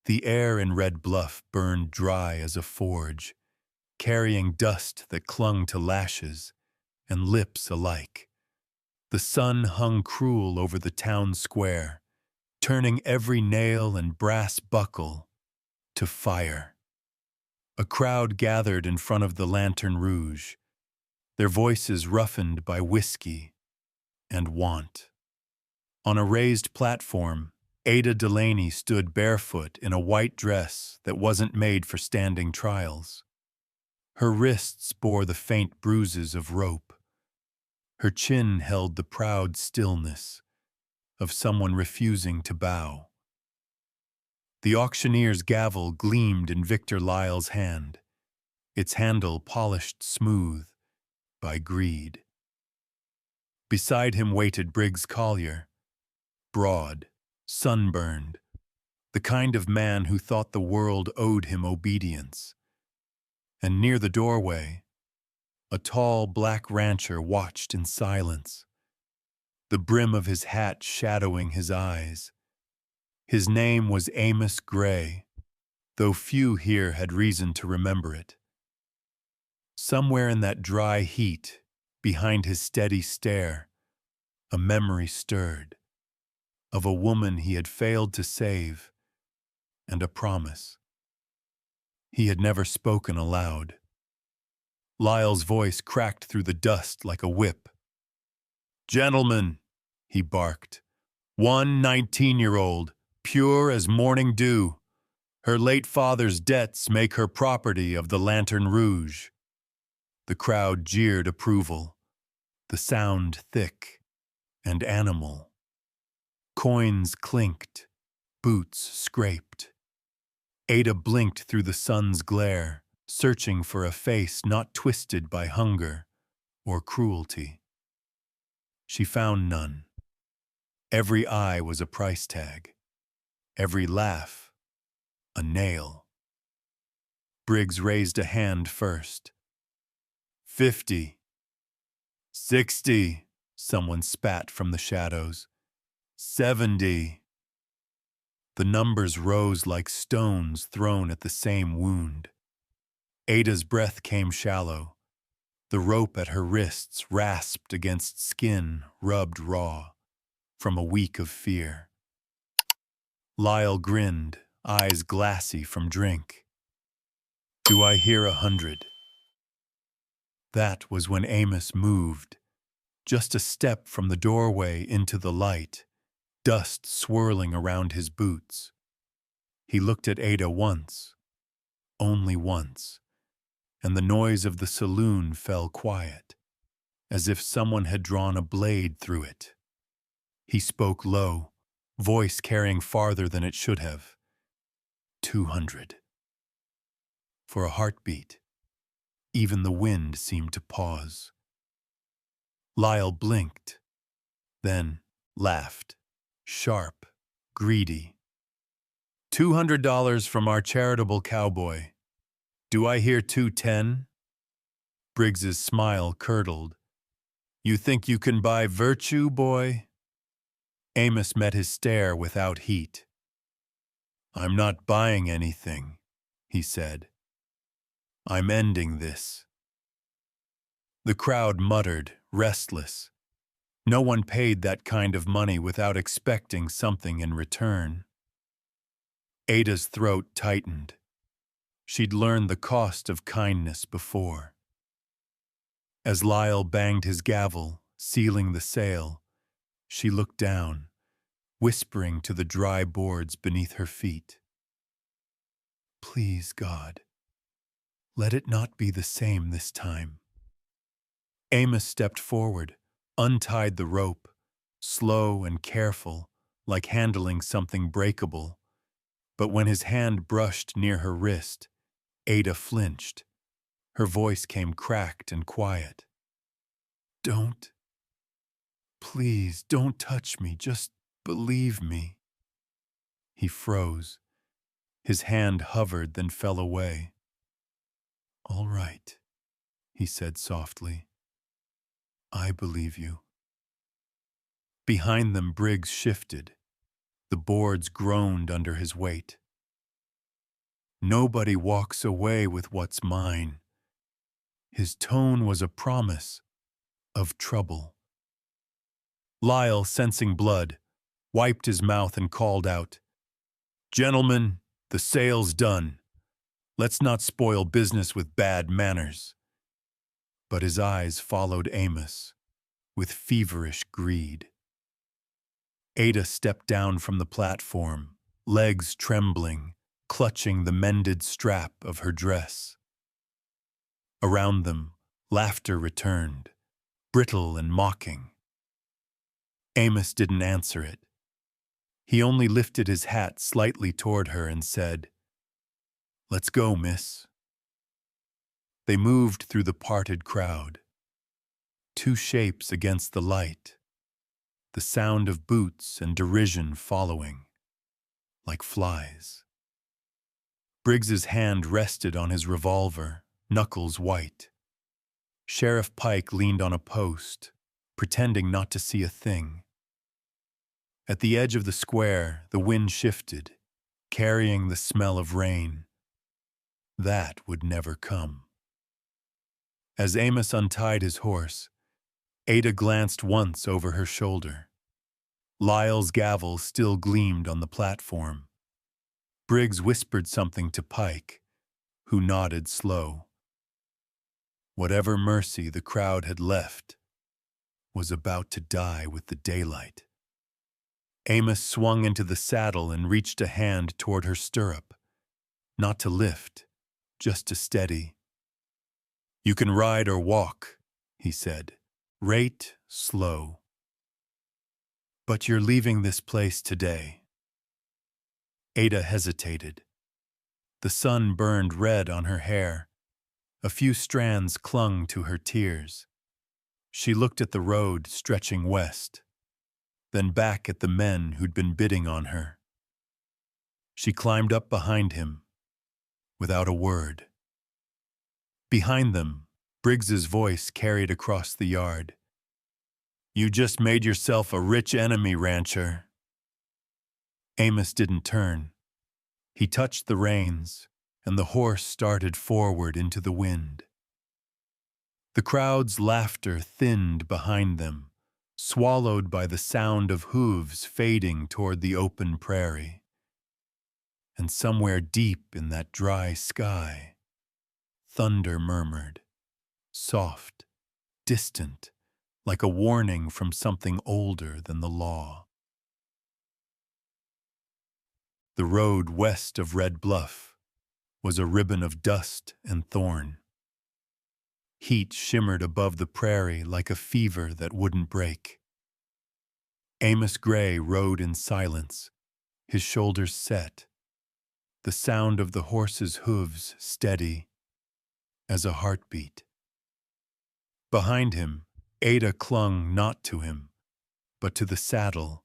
The air in Red Bluff burned dry as a forge, carrying dust that clung to lashes and lips alike. The sun hung cruel over the town square, turning every nail and brass buckle to fire. A crowd gathered in front of the Lantern Rouge, their voices roughened by whiskey and want. On a raised platform, Ada Delaney stood barefoot in a white dress that wasn't made for standing trials. Her wrists bore the faint bruises of rope. Her chin held the proud stillness of someone refusing to bow. The auctioneer's gavel gleamed in Victor Lyle's hand, its handle polished smooth by greed. Beside him waited Briggs Collier, broad, sunburned, the kind of man who thought the world owed him obedience. And near the doorway, a tall black rancher watched in silence, the brim of his hat shadowing his eyes. His name was Amos Gray, though few here had reason to remember it. Somewhere in that dry heat, behind his steady stare, a memory stirred, of a woman he had failed to save, and a promise he had never spoken aloud. Lyle's voice cracked through the dust like a whip. "Gentlemen," he barked, "one 19-year-old, pure as morning dew. Her late father's debts make her property of the Lantern Rouge." The crowd jeered approval, the sound thick and animal. Coins clinked, boots scraped. Ada blinked through the sun's glare, searching for a face not twisted by hunger or cruelty. She found none. Every eye was a price tag, every laugh a nail. Briggs raised a hand first. 50. 60, someone spat from the shadows. 70. The numbers rose like stones thrown at the same wound. Ada's breath came shallow. The rope at her wrists rasped against skin rubbed raw from a week of fear. Lyle grinned, eyes glassy from drink. "Do I hear 100? That was when Amos moved, just a step from the doorway into the light, dust swirling around his boots. He looked at Ada once, only once, and the noise of the saloon fell quiet, as if someone had drawn a blade through it. He spoke low, voice carrying farther than it should have. 200. For a heartbeat, even the wind seemed to pause. Lyle blinked, then laughed, sharp, greedy. $200 from our charitable cowboy. Do I hear 210? Briggs's smile curdled. You think you can buy virtue, boy? Amos met his stare without heat. I'm not buying anything, he said. I'm ending this. The crowd muttered, restless. No one paid that kind of money without expecting something in return. Ada's throat tightened. She'd learned the cost of kindness before. As Lyle banged his gavel, sealing the sale, she looked down, whispering to the dry boards beneath her feet. Please, God, let it not be the same this time. Amos stepped forward, untied the rope, slow and careful, like handling something breakable. But when his hand brushed near her wrist, Ada flinched. Her voice came cracked and quiet. Don't. Please, don't touch me. Just believe me. He froze. His hand hovered, then fell away. All right, he said softly. I believe you. Behind them, Briggs shifted. The boards groaned under his weight. Nobody walks away with what's mine. His tone was a promise of trouble. Lyle, sensing blood, wiped his mouth and called out, "Gentlemen, the sale's done. Let's not spoil business with bad manners." But his eyes followed Amos with feverish greed. Ada stepped down from the platform, legs trembling, clutching the mended strap of her dress. Around them, laughter returned, brittle and mocking. Amos didn't answer it. He only lifted his hat slightly toward her and said, "Let's go, miss." They moved through the parted crowd. Two shapes against the light, the sound of boots and derision following, like flies. Briggs's hand rested on his revolver, knuckles white. Sheriff Pike leaned on a post, pretending not to see a thing. At the edge of the square, the wind shifted, carrying the smell of rain. That would never come. As Amos untied his horse, Ada glanced once over her shoulder. Lyle's gavel still gleamed on the platform. Briggs whispered something to Pike, who nodded slow. Whatever mercy the crowd had left was about to die with the daylight. Amos swung into the saddle and reached a hand toward her stirrup, not to lift, just to steady. "You can ride or walk," he said. "Rate slow. But you're leaving this place today." Ada hesitated. The sun burned red on her hair. A few strands clung to her tears. She looked at the road stretching west, then back at the men who'd been bidding on her. She climbed up behind him, without a word. Behind them, Briggs's voice carried across the yard. "You just made yourself a rich enemy, rancher." Amos didn't turn. He touched the reins, and the horse started forward into the wind. The crowd's laughter thinned behind them, swallowed by the sound of hooves fading toward the open prairie. And somewhere deep in that dry sky, thunder murmured, soft, distant, like a warning from something older than the law. The road west of Red Bluff was a ribbon of dust and thorn. Heat shimmered above the prairie like a fever that wouldn't break. Amos Gray rode in silence, his shoulders set, the sound of the horse's hooves steady as a heartbeat. Behind him, Ada clung not to him, but to the saddle,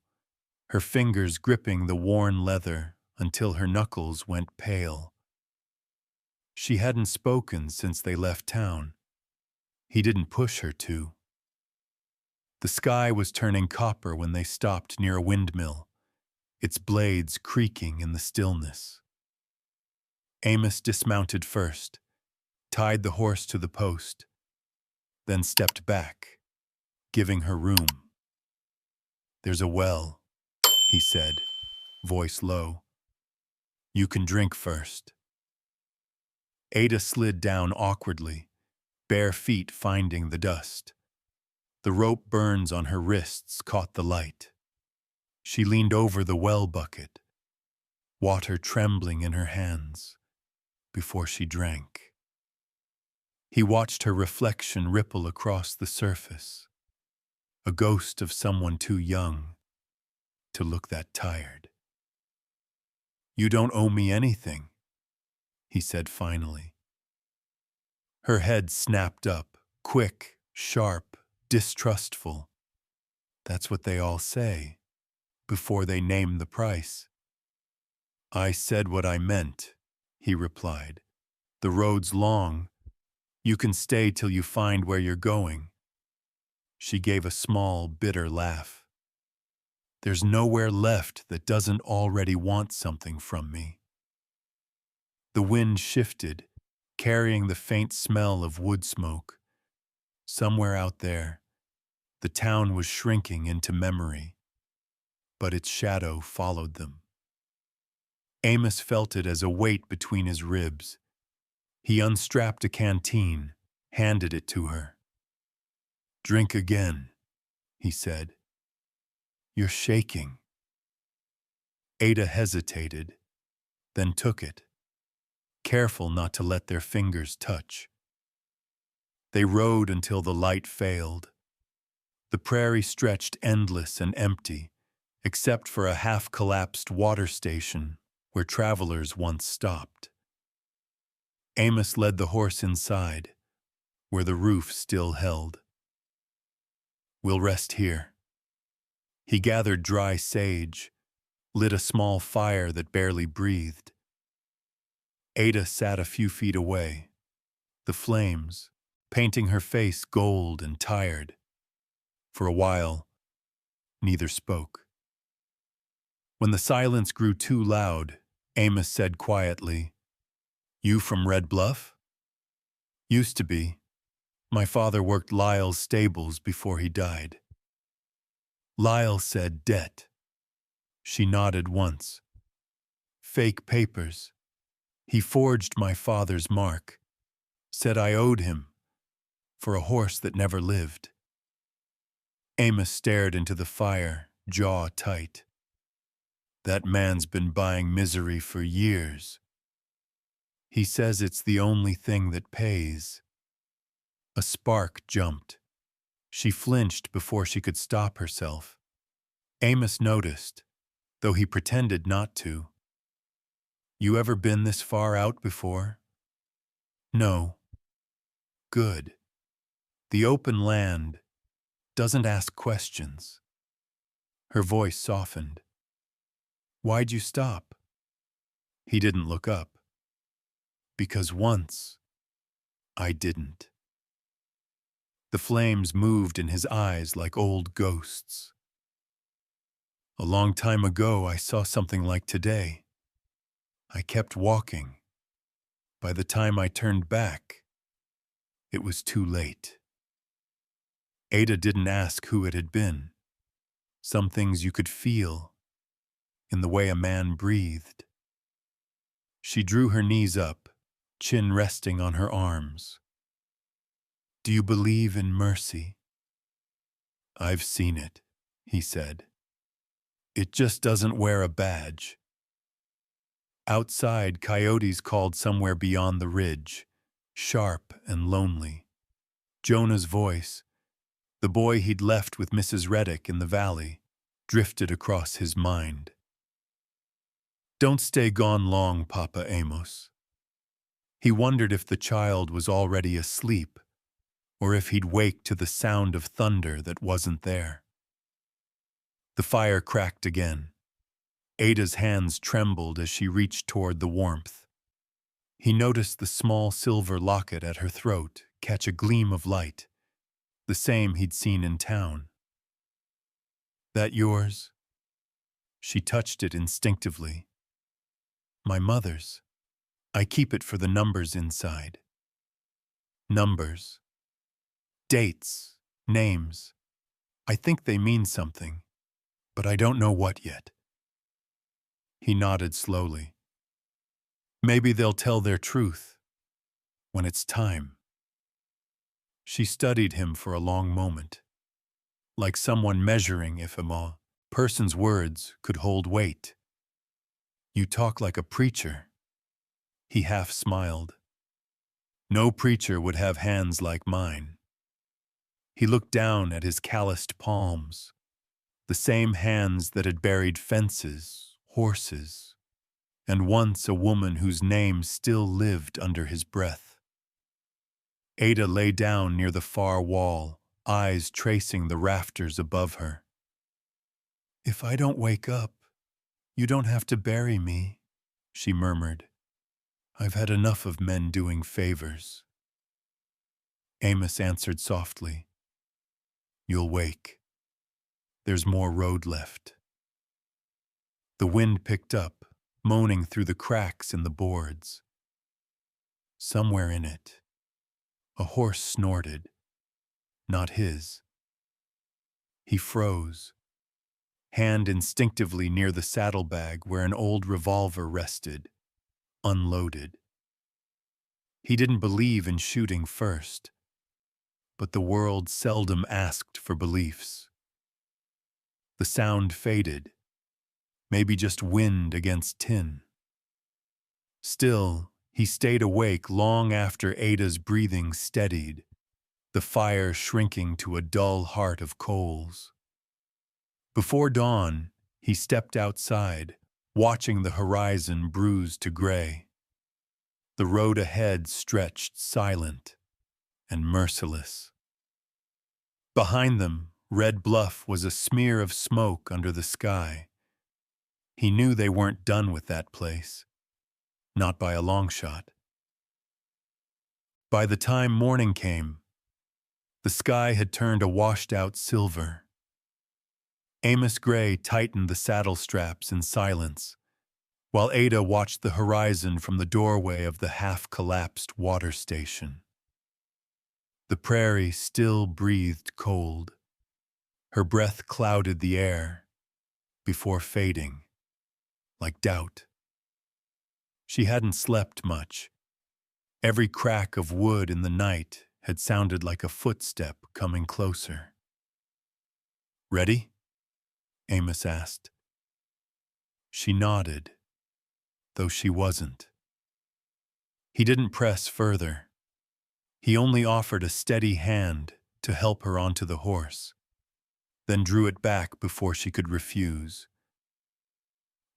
her fingers gripping the worn leather until her knuckles went pale. She hadn't spoken since they left town. He didn't push her to. The sky was turning copper when they stopped near a windmill, its blades creaking in the stillness. Amos dismounted first, tied the horse to the post, then stepped back, giving her room. "There's a well," he said, voice low. "You can drink first." Ada slid down awkwardly, bare feet finding the dust. The rope burns on her wrists caught the light. She leaned over the well bucket, water trembling in her hands, before she drank. He watched her reflection ripple across the surface, a ghost of someone too young to look that tired. "You don't owe me anything," he said finally. Her head snapped up, quick, sharp, distrustful. That's what they all say, before they name the price. "I said what I meant," he replied. "The road's long. You can stay till you find where you're going." She gave a small, bitter laugh. "There's nowhere left that doesn't already want something from me." The wind shifted, carrying the faint smell of wood smoke. Somewhere out there, the town was shrinking into memory, but its shadow followed them. Amos felt it as a weight between his ribs. He unstrapped a canteen, handed it to her. "Drink again," he said. "You're shaking." Ada hesitated, then took it, careful not to let their fingers touch. They rode until the light failed. The prairie stretched endless and empty, except for a half-collapsed water station where travelers once stopped. Amos led the horse inside, where the roof still held. "We'll rest here." He gathered dry sage, lit a small fire that barely breathed. Ada sat a few feet away, the flames painting her face gold and tired. For a while, neither spoke. When the silence grew too loud, Amos said quietly, "You from Red Bluff?" "Used to be. My father worked Lyle's stables before he died." Lyle said debt. She nodded once. "Fake papers. He forged my father's mark. Said I owed him for a horse that never lived." Amos stared into the fire, jaw tight. "That man's been buying misery for years. He says it's the only thing that pays." A spark jumped. She flinched before she could stop herself. Amos noticed, though he pretended not to. "You ever been this far out before?" "No." "Good. The open land doesn't ask questions." Her voice softened. "Why'd you stop?" He didn't look up. "Because once, I didn't." The flames moved in his eyes like old ghosts. "A long time ago, I saw something like today. I kept walking. By the time I turned back, it was too late." Ada didn't ask who it had been. Some things you could feel in the way a man breathed. She drew her knees up, chin resting on her arms. "Do you believe in mercy?" "I've seen it," he said. "It just doesn't wear a badge." Outside, coyotes called somewhere beyond the ridge, sharp and lonely. Jonah's voice, the boy he'd left with Mrs. Reddick in the valley, drifted across his mind. "Don't stay gone long, Papa Amos." He wondered if the child was already asleep, or if he'd wake to the sound of thunder that wasn't there. The fire cracked again. Ada's hands trembled as she reached toward the warmth. He noticed the small silver locket at her throat catch a gleam of light, the same he'd seen in town. "That yours?" She touched it instinctively. "My mother's. I keep it for the numbers inside." "Numbers. Dates. Names. I think they mean something, but I don't know what yet." He nodded slowly. "Maybe they'll tell their truth when it's time." She studied him for a long moment, like someone measuring if a person's words could hold weight. "You talk like a preacher." He half smiled. "No preacher would have hands like mine." He looked down at his calloused palms, the same hands that had buried fences, horses, and once a woman whose name still lived under his breath. Ada lay down near the far wall, eyes tracing the rafters above her. "If I don't wake up, you don't have to bury me," she murmured. "I've had enough of men doing favors." Amos answered softly, "You'll wake. There's more road left." The wind picked up, moaning through the cracks in the boards. Somewhere in it, a horse snorted, not his. He froze, hand instinctively near the saddlebag where an old revolver rested, unloaded. He didn't believe in shooting first, but the world seldom asked for beliefs. The sound faded, maybe just wind against tin. Still, he stayed awake long after Ada's breathing steadied, the fire shrinking to a dull heart of coals. Before dawn, he stepped outside, watching the horizon bruise to gray. The road ahead stretched silent and merciless. Behind them, Red Bluff was a smear of smoke under the sky. He knew they weren't done with that place, not by a long shot. By the time morning came, the sky had turned a washed-out silver. Amos Gray tightened the saddle straps in silence, while Ada watched the horizon from the doorway of the half-collapsed water station. The prairie still breathed cold. Her breath clouded the air before fading, like doubt. She hadn't slept much. Every crack of wood in the night had sounded like a footstep coming closer. "Ready?" Amos asked. She nodded, though she wasn't. He didn't press further. He only offered a steady hand to help her onto the horse, then drew it back before she could refuse.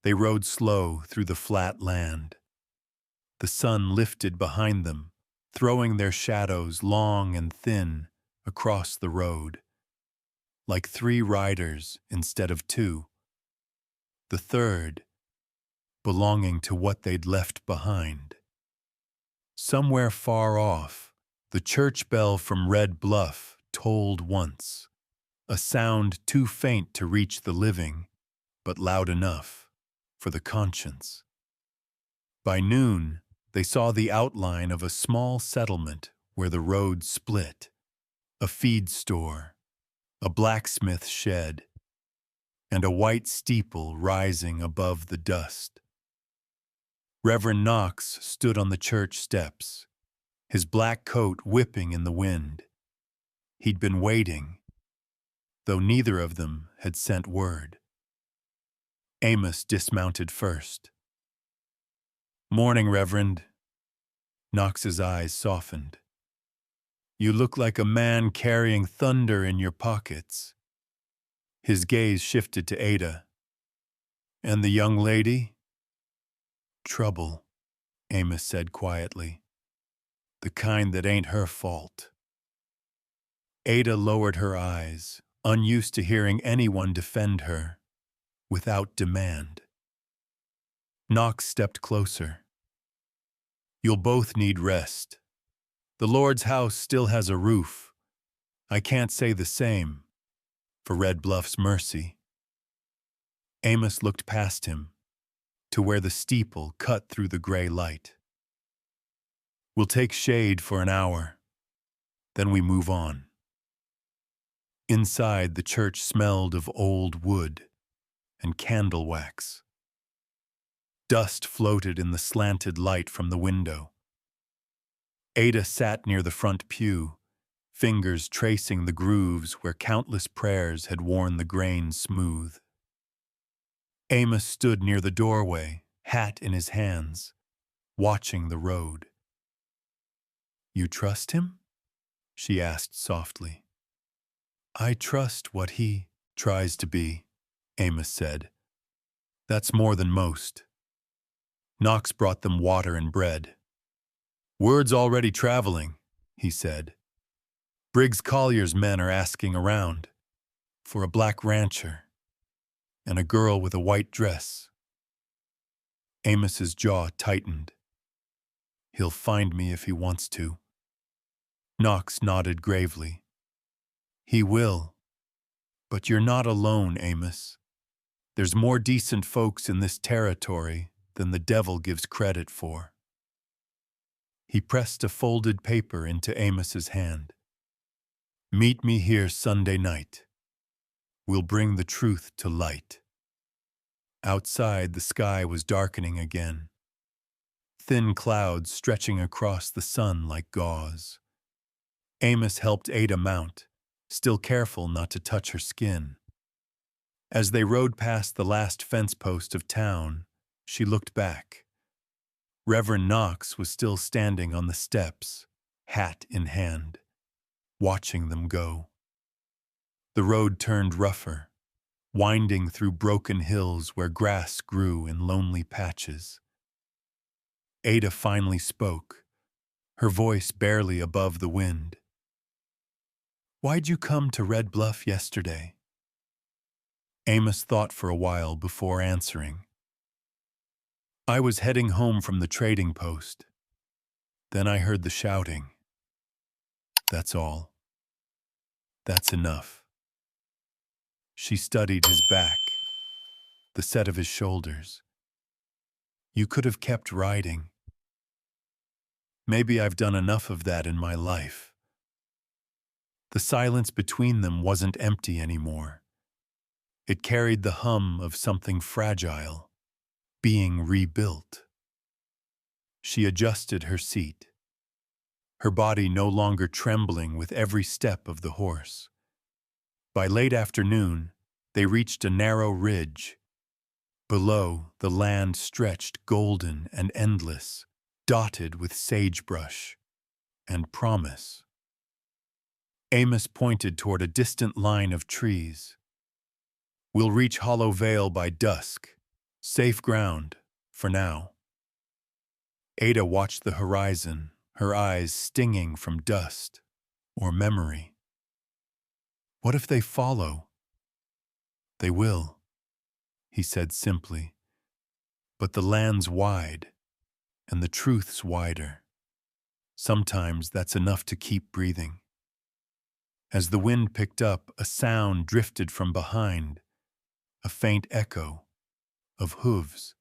They rode slow through the flat land. The sun lifted behind them, throwing their shadows long and thin across the road, like 3 riders instead of 2. The third belonging to what they'd left behind. Somewhere far off, the church bell from Red Bluff tolled once, a sound too faint to reach the living, but loud enough for the conscience. By noon, they saw the outline of a small settlement where the road split, a feed store, a blacksmith shed, and a white steeple rising above the dust. Reverend Knox stood on the church steps, his black coat whipping in the wind. He'd been waiting, though neither of them had sent word. Amos dismounted first. "Morning, Reverend." Knox's eyes softened. "You look like a man carrying thunder in your pockets." His gaze shifted to Ada. "And the young lady?" "Trouble," Amos said quietly. "The kind that ain't her fault." Ada lowered her eyes, unused to hearing anyone defend her, without demand. Knox stepped closer. "You'll both need rest. The Lord's house still has a roof. I can't say the same for Red Bluff's mercy." Amos looked past him, to where the steeple cut through the gray light. "We'll take shade for an hour, then we move on." Inside, the church smelled of old wood and candle wax. Dust floated in the slanted light from the window. Ada sat near the front pew, fingers tracing the grooves where countless prayers had worn the grain smooth. Amos stood near the doorway, hat in his hands, watching the road. "You trust him?" she asked softly. "I trust what he tries to be," Amos said. "That's more than most." Knox brought them water and bread. "Word's already traveling," he said. "Briggs Collier's men are asking around for a black rancher and a girl with a white dress." Amos's jaw tightened. "He'll find me if he wants to." Knox nodded gravely. "He will. But you're not alone, Amos. There's more decent folks in this territory than the devil gives credit for." He pressed a folded paper into Amos's hand. "Meet me here Sunday night. We'll bring the truth to light." Outside, the sky was darkening again, thin clouds stretching across the sun like gauze. Amos helped Ada mount, still careful not to touch her skin. As they rode past the last fence post of town, she looked back. Reverend Knox was still standing on the steps, hat in hand, watching them go. The road turned rougher, winding through broken hills where grass grew in lonely patches. Ada finally spoke, her voice barely above the wind. "Why'd you come to Red Bluff yesterday?" Amos thought for a while before answering. "I was heading home from the trading post. Then I heard the shouting. That's all. That's enough." She studied his back, the set of his shoulders. "You could have kept riding. Maybe I've done enough of that in my life." The silence between them wasn't empty anymore. It carried the hum of something fragile, being rebuilt. She adjusted her seat, her body no longer trembling with every step of the horse. By late afternoon, they reached a narrow ridge. Below, the land stretched golden and endless, dotted with sagebrush and promise. Amos pointed toward a distant line of trees. "We'll reach Hollow Vale by dusk. Safe ground, for now." Ada watched the horizon, her eyes stinging from dust or memory. "What if they follow?" "They will," he said simply. "But the land's wide, and the truth's wider. Sometimes that's enough to keep breathing." As the wind picked up, a sound drifted from behind, a faint echo of hooves.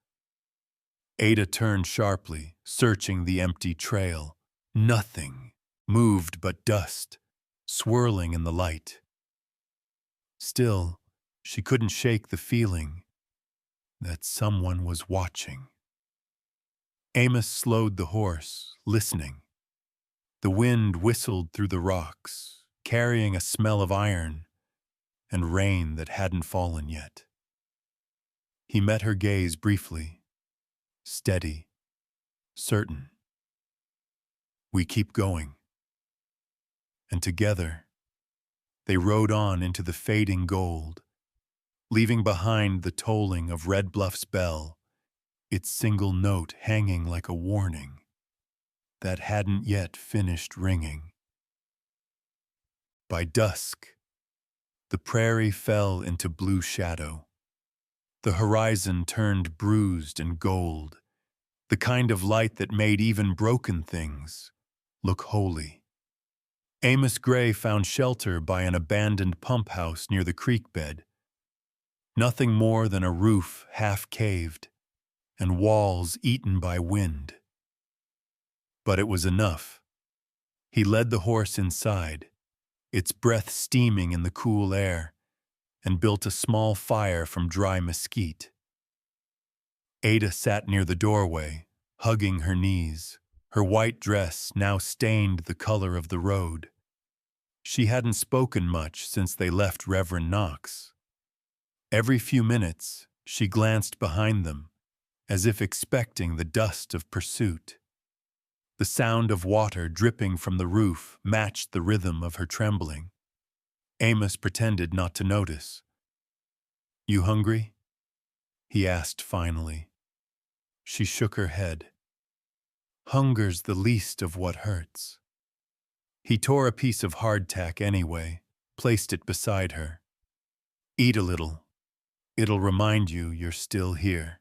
Ada turned sharply, searching the empty trail. Nothing moved but dust, swirling in the light. Still, she couldn't shake the feeling that someone was watching. Amos slowed the horse, listening. The wind whistled through the rocks, carrying a smell of iron and rain that hadn't fallen yet. He met her gaze briefly, steady, certain. "We keep going." And together, they rode on into the fading gold, leaving behind the tolling of Red Bluff's bell, its single note hanging like a warning that hadn't yet finished ringing. By dusk, the prairie fell into blue shadow. The horizon turned bruised and gold, the kind of light that made even broken things look holy. Amos Gray found shelter by an abandoned pump house near the creek bed. Nothing more than a roof half-caved and walls eaten by wind. But it was enough. He led the horse inside, its breath steaming in the cool air, and built a small fire from dry mesquite. Ada sat near the doorway, hugging her knees, her white dress now stained the color of the road. She hadn't spoken much since they left Reverend Knox. Every few minutes, she glanced behind them, as if expecting the dust of pursuit. The sound of water dripping from the roof matched the rhythm of her trembling. Amos pretended not to notice. "You hungry?" he asked finally. She shook her head. "Hunger's the least of what hurts." He tore a piece of hardtack anyway, placed it beside her. "Eat a little. It'll remind you you're still here."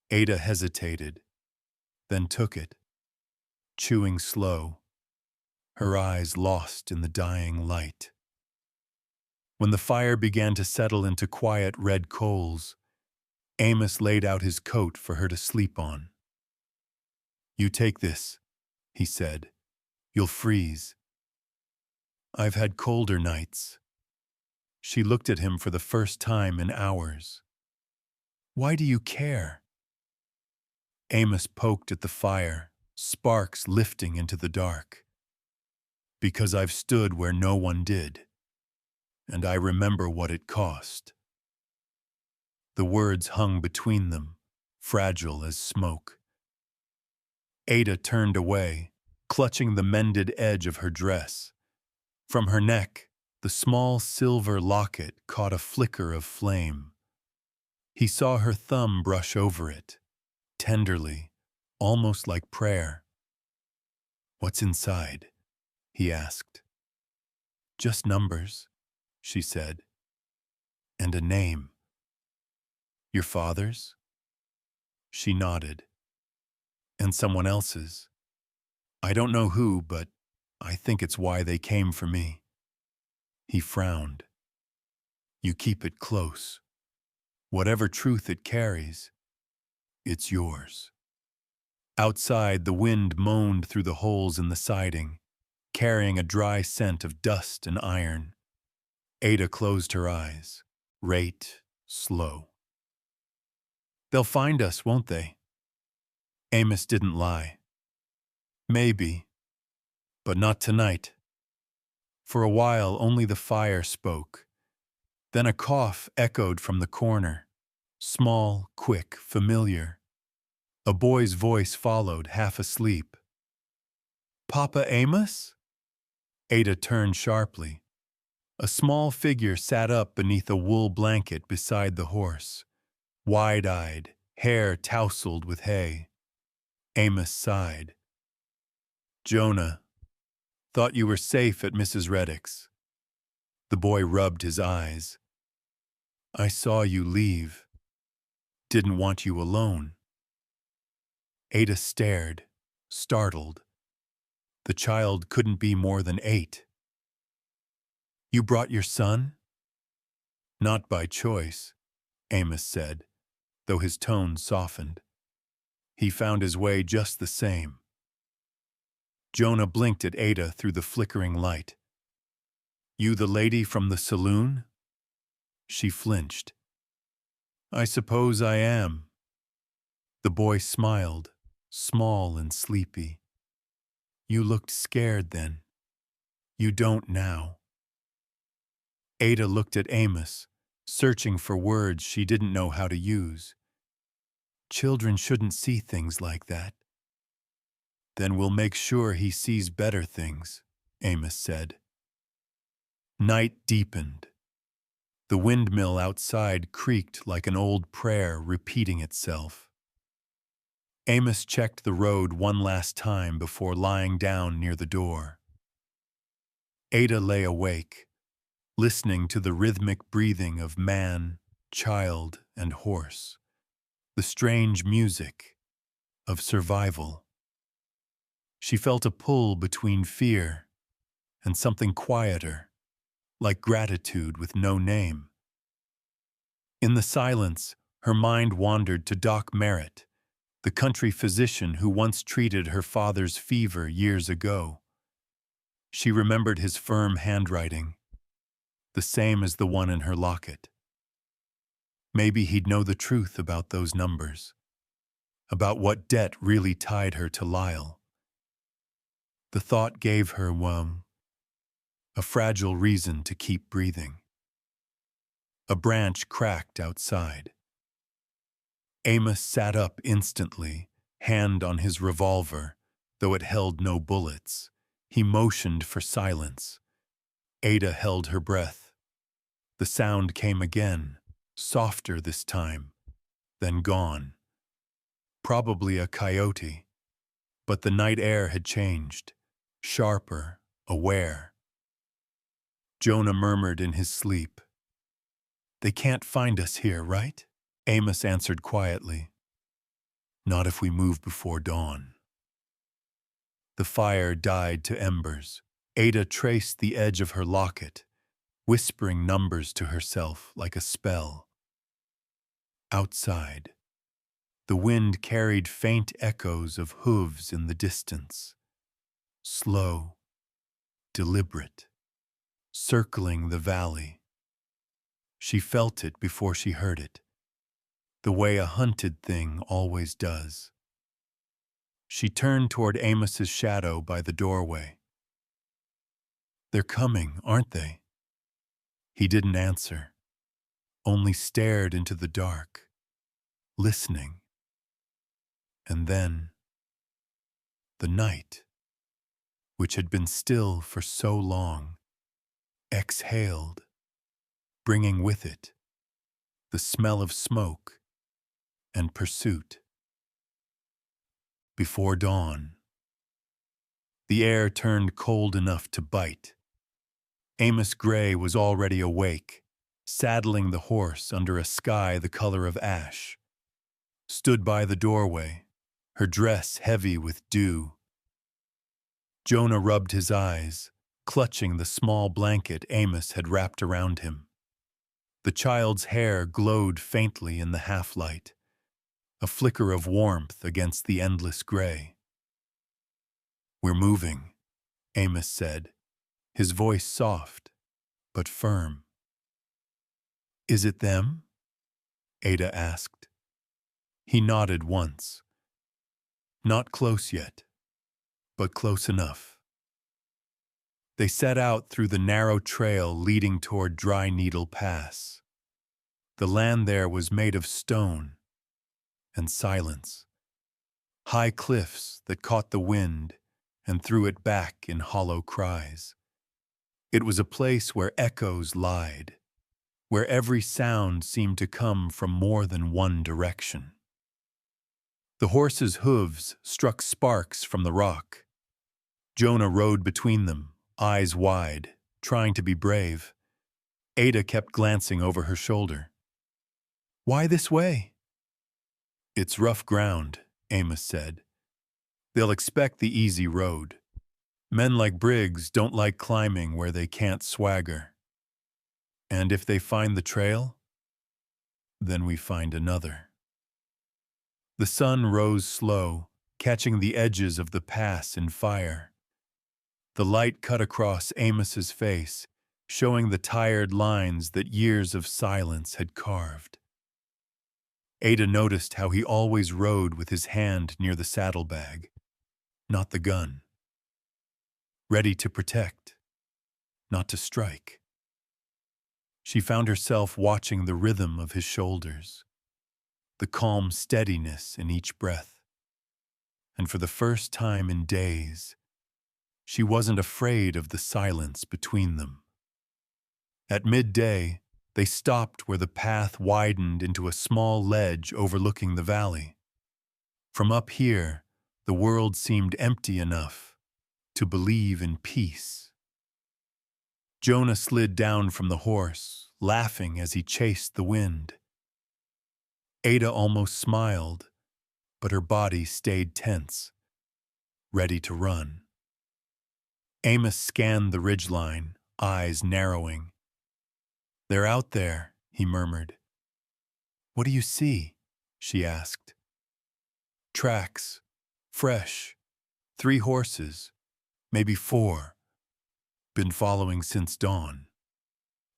Ada hesitated, then took it, chewing slow, her eyes lost in the dying light. When the fire began to settle into quiet red coals, Amos laid out his coat for her to sleep on. You take this, he said. You'll freeze. I've had colder nights. She looked at him for the first time in hours. Why do you care? Amos poked at the fire, sparks lifting into the dark. Because I've stood where no one did, and I remember what it cost. The words hung between them, fragile as smoke. Ada turned away, clutching the mended edge of her dress. From her neck, the small silver locket caught a flicker of flame. He saw her thumb brush over it, tenderly, almost like prayer. What's inside? He asked. Just numbers, she said. And a name. Your father's? She nodded. And someone else's. I don't know who, but I think it's why they came for me. He frowned. You keep it close. Whatever truth it carries, it's yours. Outside, the wind moaned through the holes in the siding, carrying a dry scent of dust and iron. Ada closed her eyes, rate slow. They'll find us, won't they? Amos didn't lie. Maybe, but not tonight. For a while, only the fire spoke. Then a cough echoed from the corner, small, quick, familiar. A boy's voice followed, half asleep. Papa Amos? Ada turned sharply. A small figure sat up beneath a wool blanket beside the horse, wide-eyed, hair tousled with hay. Amos sighed. Jonah, thought you were safe at Mrs. Reddick's. The boy rubbed his eyes. I saw you leave. Didn't want you alone. Ada stared, startled. The child couldn't be more than 8. You brought your son? Not by choice, Amos said, though his tone softened. He found his way just the same. Jonah blinked at Ada through the flickering light. You the lady from the saloon? She flinched. I suppose I am. The boy smiled, small and sleepy. You looked scared then. You don't now. Ada looked at Amos, searching for words she didn't know how to use. Children shouldn't see things like that. Then we'll make sure he sees better things, Amos said. Night deepened. The windmill outside creaked like an old prayer repeating itself. Amos checked the road one last time before lying down near the door. Ada lay awake, listening to the rhythmic breathing of man, child, and horse, the strange music of survival. She felt a pull between fear and something quieter, like gratitude with no name. In the silence, her mind wandered to Doc Merritt, the country physician who once treated her father's fever years ago. She remembered his firm handwriting, the same as the one in her locket. Maybe he'd know the truth about those numbers, about what debt really tied her to Lyle. The thought gave her, a fragile reason to keep breathing. A branch cracked outside. Amos sat up instantly, hand on his revolver, though it held no bullets. He motioned for silence. Ada held her breath. The sound came again, softer this time, then gone. Probably a coyote, but the night air had changed, sharper, aware. Jonah murmured in his sleep. They can't find us here, right? Amos answered quietly. Not if we move before dawn. The fire died to embers. Ada traced the edge of her locket, whispering numbers to herself like a spell. Outside, The wind carried faint echoes of hooves in the distance, slow, deliberate, circling the valley. She felt it before she heard it, the way a hunted thing always does. She turned toward Amos's shadow by the doorway. "They're coming, aren't they?" He didn't answer, only stared into the dark, listening. And then, the night, which had been still for so long, exhaled, bringing with it the smell of smoke and pursuit. Before dawn, the air turned cold enough to bite. Amos Gray was already awake, saddling the horse under a sky the color of ash. Stood by the doorway, her dress heavy with dew. Jonah rubbed his eyes, clutching the small blanket Amos had wrapped around him. The child's hair glowed faintly in the half-light, a flicker of warmth against the endless gray. "We're moving," Amos said, his voice soft but firm. "Is it them?" Ada asked. He nodded once. Not close yet, but close enough. They set out through the narrow trail leading toward Dry Needle Pass. The land there was made of stone and silence. High cliffs that caught the wind and threw it back in hollow cries. It was a place where echoes lied, where every sound seemed to come from more than one direction. The horse's hooves struck sparks from the rock. Jonah rode between them, eyes wide, trying to be brave. Ada kept glancing over her shoulder. "Why this way?" "It's rough ground," Amos said. "They'll expect the easy road. Men like Briggs don't like climbing where they can't swagger. And if they find the trail, then we find another." The sun rose slow, catching the edges of the pass in fire. The light cut across Amos's face, showing the tired lines that years of silence had carved. Ada noticed how he always rode with his hand near the saddlebag, not the gun. Ready to protect, not to strike. She found herself watching the rhythm of his shoulders, the calm steadiness in each breath. And for the first time in days, she wasn't afraid of the silence between them. At midday, they stopped where the path widened into a small ledge overlooking the valley. From up here, the world seemed empty enough to believe in peace. Jonah slid down from the horse, laughing as he chased the wind. Ada almost smiled, but her body stayed tense, ready to run. Amos scanned the ridgeline, eyes narrowing. "They're out there," he murmured. "What do you see?" she asked. "Tracks, fresh, 3 horses, maybe 4. Been following since dawn."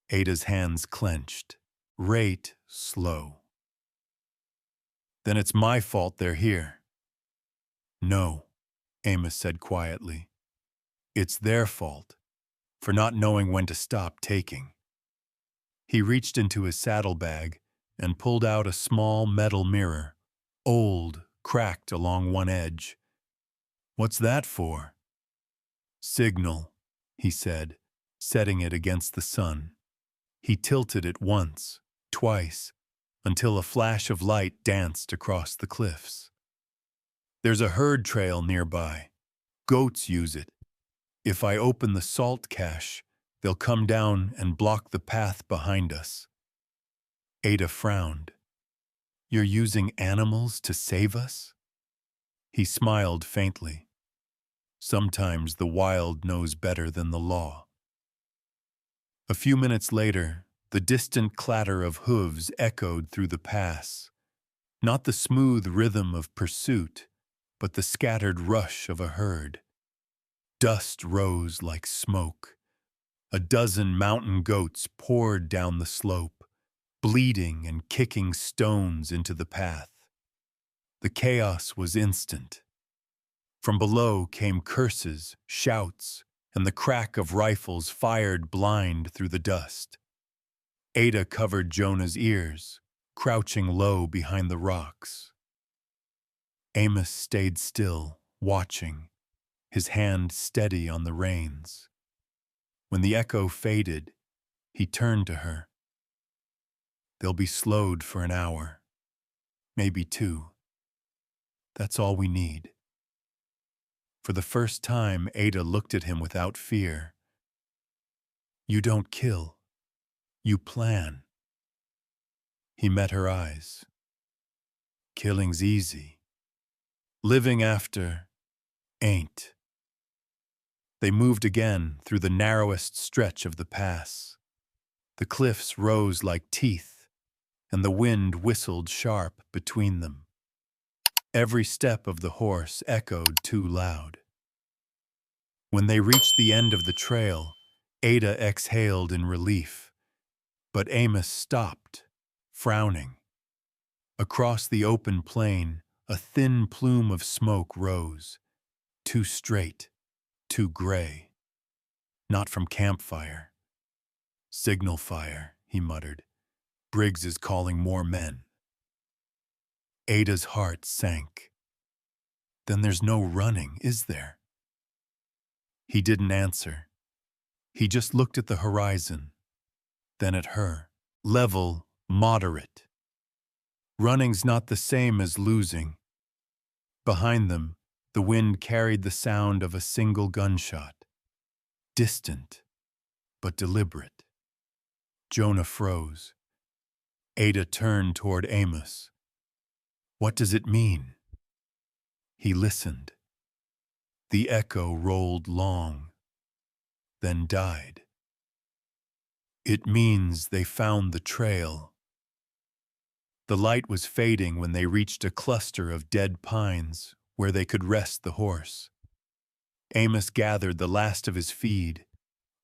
Ada's hands clenched. "Rate slow." "Then it's my fault they're here." "No," Amos said quietly. "It's their fault, for not knowing when to stop taking." He reached into his saddlebag and pulled out a small metal mirror, old, cracked along one edge. "What's that for?" "Signal," he said, setting it against the sun. He tilted it once, twice, until a flash of light danced across the cliffs. "There's a herd trail nearby. Goats use it. If I open the salt cache, they'll come down and block the path behind us." Ada frowned. "You're using animals to save us?" He smiled faintly. "Sometimes the wild knows better than the law." A few minutes later, the distant clatter of hooves echoed through the pass. Not the smooth rhythm of pursuit, but the scattered rush of a herd. Dust rose like smoke. A dozen mountain goats poured down the slope, bleeding and kicking stones into the path. The chaos was instant. From below came curses, shouts, and the crack of rifles fired blind through the dust. Ada covered Jonah's ears, crouching low behind the rocks. Amos stayed still, watching, his hand steady on the reins. When the echo faded, he turned to her. They'll be slowed for an hour, maybe two. That's all we need. For the first time, Ada looked at him without fear. You don't kill. You plan. He met her eyes. Killing's easy. Living after ain't. They moved again through the narrowest stretch of the pass. The cliffs rose like teeth, and the wind whistled sharp between them. Every step of the horse echoed too loud. When they reached the end of the trail, Ada exhaled in relief, but Amos stopped, frowning. Across the open plain, a thin plume of smoke rose, too straight, too gray. Not from campfire. Signal fire, he muttered. Briggs is calling more men. Ada's heart sank. Then there's no running, is there? He didn't answer. He just looked at the horizon, then at her. Level, moderate. Running's not the same as losing. Behind them, the wind carried the sound of a single gunshot. Distant, but deliberate. Jonah froze. Ada turned toward Amos. What does it mean? He listened. The echo rolled long, then died. It means they found the trail. The light was fading when they reached a cluster of dead pines where they could rest the horse. Amos gathered the last of his feed,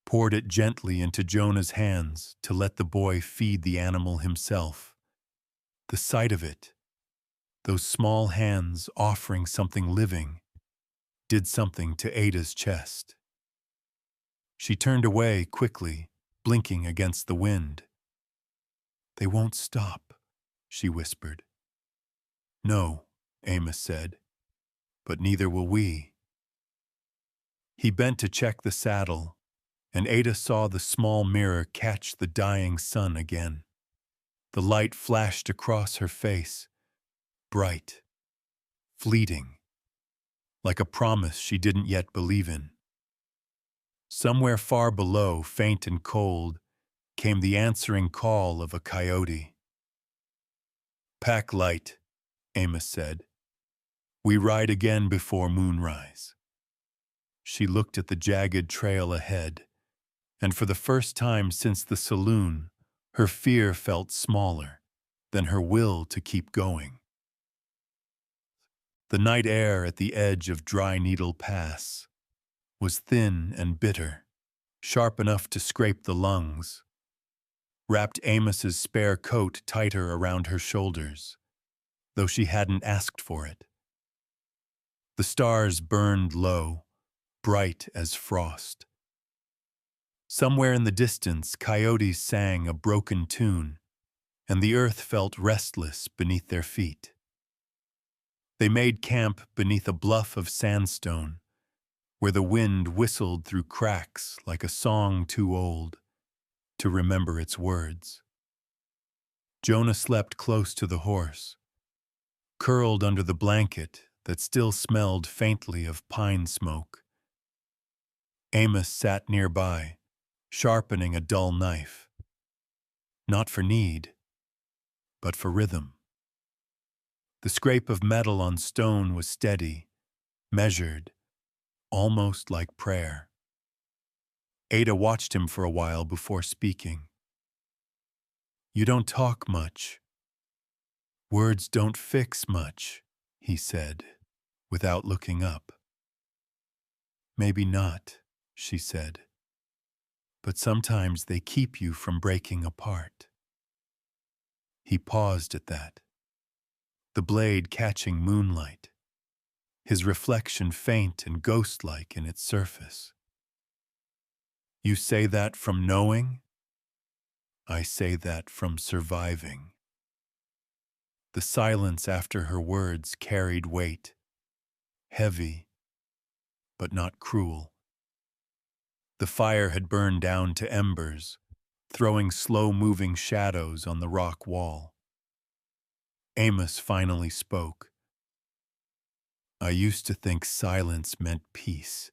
poured it gently into Jonah's hands to let the boy feed the animal himself. The sight of it, those small hands offering something living, did something to Ada's chest. She turned away quickly, blinking against the wind. They won't stop, she whispered. No, Amos said, but neither will we. He bent to check the saddle, and Ada saw the small mirror catch the dying sun again. The light flashed across her face, bright, fleeting, like a promise she didn't yet believe in. Somewhere far below, faint and cold, came the answering call of a coyote. Pack light, Amos said. We ride again before moonrise. She looked at the jagged trail ahead, and for the first time since the saloon, her fear felt smaller than her will to keep going. The night air at the edge of Dry Needle Pass was thin and bitter, sharp enough to scrape the lungs. Wrapped Amos's spare coat tighter around her shoulders, though she hadn't asked for it. The stars burned low, bright as frost. Somewhere in the distance, coyotes sang a broken tune, and the earth felt restless beneath their feet. They made camp beneath a bluff of sandstone, where the wind whistled through cracks like a song too old to remember its words. Jonah slept close to the horse, curled under the blanket that still smelled faintly of pine smoke. Amos sat nearby, sharpening a dull knife. Not for need, but for rhythm. The scrape of metal on stone was steady, measured, almost like prayer. Ada watched him for a while before speaking. You don't talk much. Words don't fix much, he said, without looking up. Maybe not, she said, but sometimes they keep you from breaking apart. He paused at that, the blade catching moonlight, his reflection faint and ghost-like in its surface. You say that from knowing? I say that from surviving. The silence after her words carried weight, heavy, but not cruel. The fire had burned down to embers, throwing slow-moving shadows on the rock wall. Amos finally spoke. I used to think silence meant peace.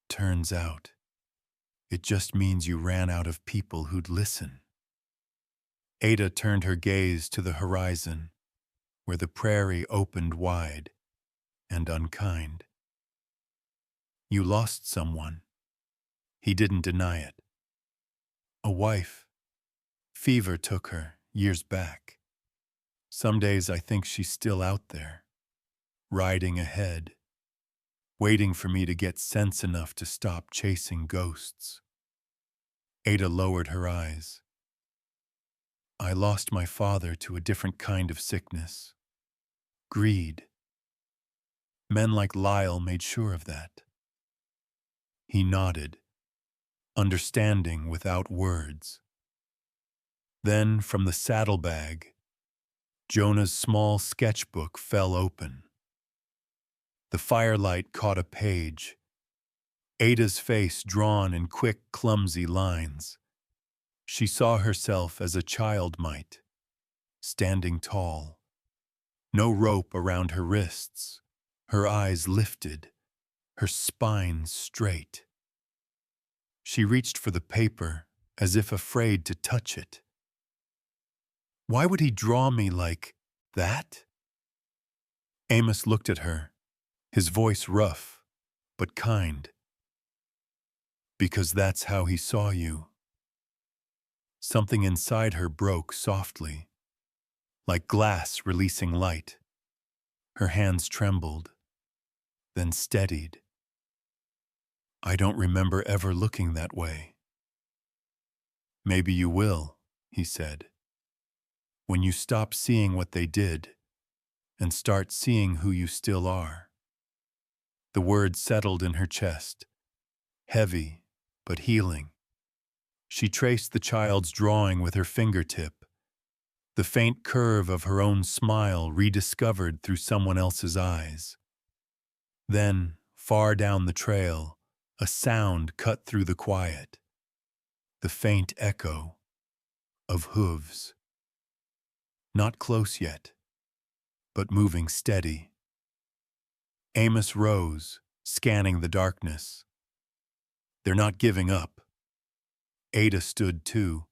Turns out, it just means you ran out of people who'd listen. Ada turned her gaze to the horizon, where the prairie opened wide and unkind. You lost someone. He didn't deny it. A wife. Fever took her years back. Some days I think she's still out there, riding ahead, waiting for me to get sense enough to stop chasing ghosts. Ada lowered her eyes. I lost my father to a different kind of sickness. Greed. Men like Lyle made sure of that. He nodded, understanding without words. Then, from the saddlebag, Jonah's small sketchbook fell open. The firelight caught a page, Ada's face drawn in quick, clumsy lines. She saw herself as a child might, standing tall. No rope around her wrists, her eyes lifted, her spine straight. She reached for the paper, as if afraid to touch it. Why would he draw me like that? Amos looked at her, his voice rough, but kind. Because that's how he saw you. Something inside her broke softly, like glass releasing light. Her hands trembled, then steadied. I don't remember ever looking that way. Maybe you will, he said, when you stop seeing what they did and start seeing who you still are. The words settled in her chest, heavy but healing. She traced the child's drawing with her fingertip, the faint curve of her own smile rediscovered through someone else's eyes. Then, far down the trail, a sound cut through the quiet, the faint echo of hooves. Not close yet, but moving steady. Amos rose, scanning the darkness. They're not giving up. Ada stood too,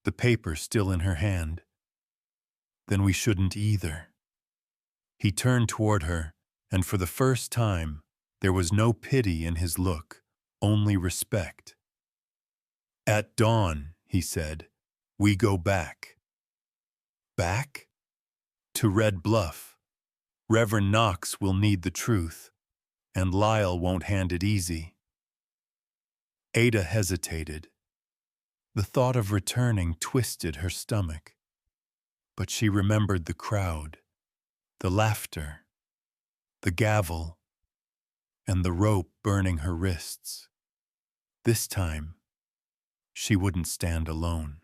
the paper still in her hand. Then we shouldn't either. He turned toward her, and for the first time, there was no pity in his look, only respect. At dawn, he said, we go back. Back? To Red Bluff. Reverend Knox will need the truth, and Lyle won't hand it easy. Ada hesitated. The thought of returning twisted her stomach. But she remembered the crowd, the laughter, the gavel, and the rope burning her wrists. This time, she wouldn't stand alone.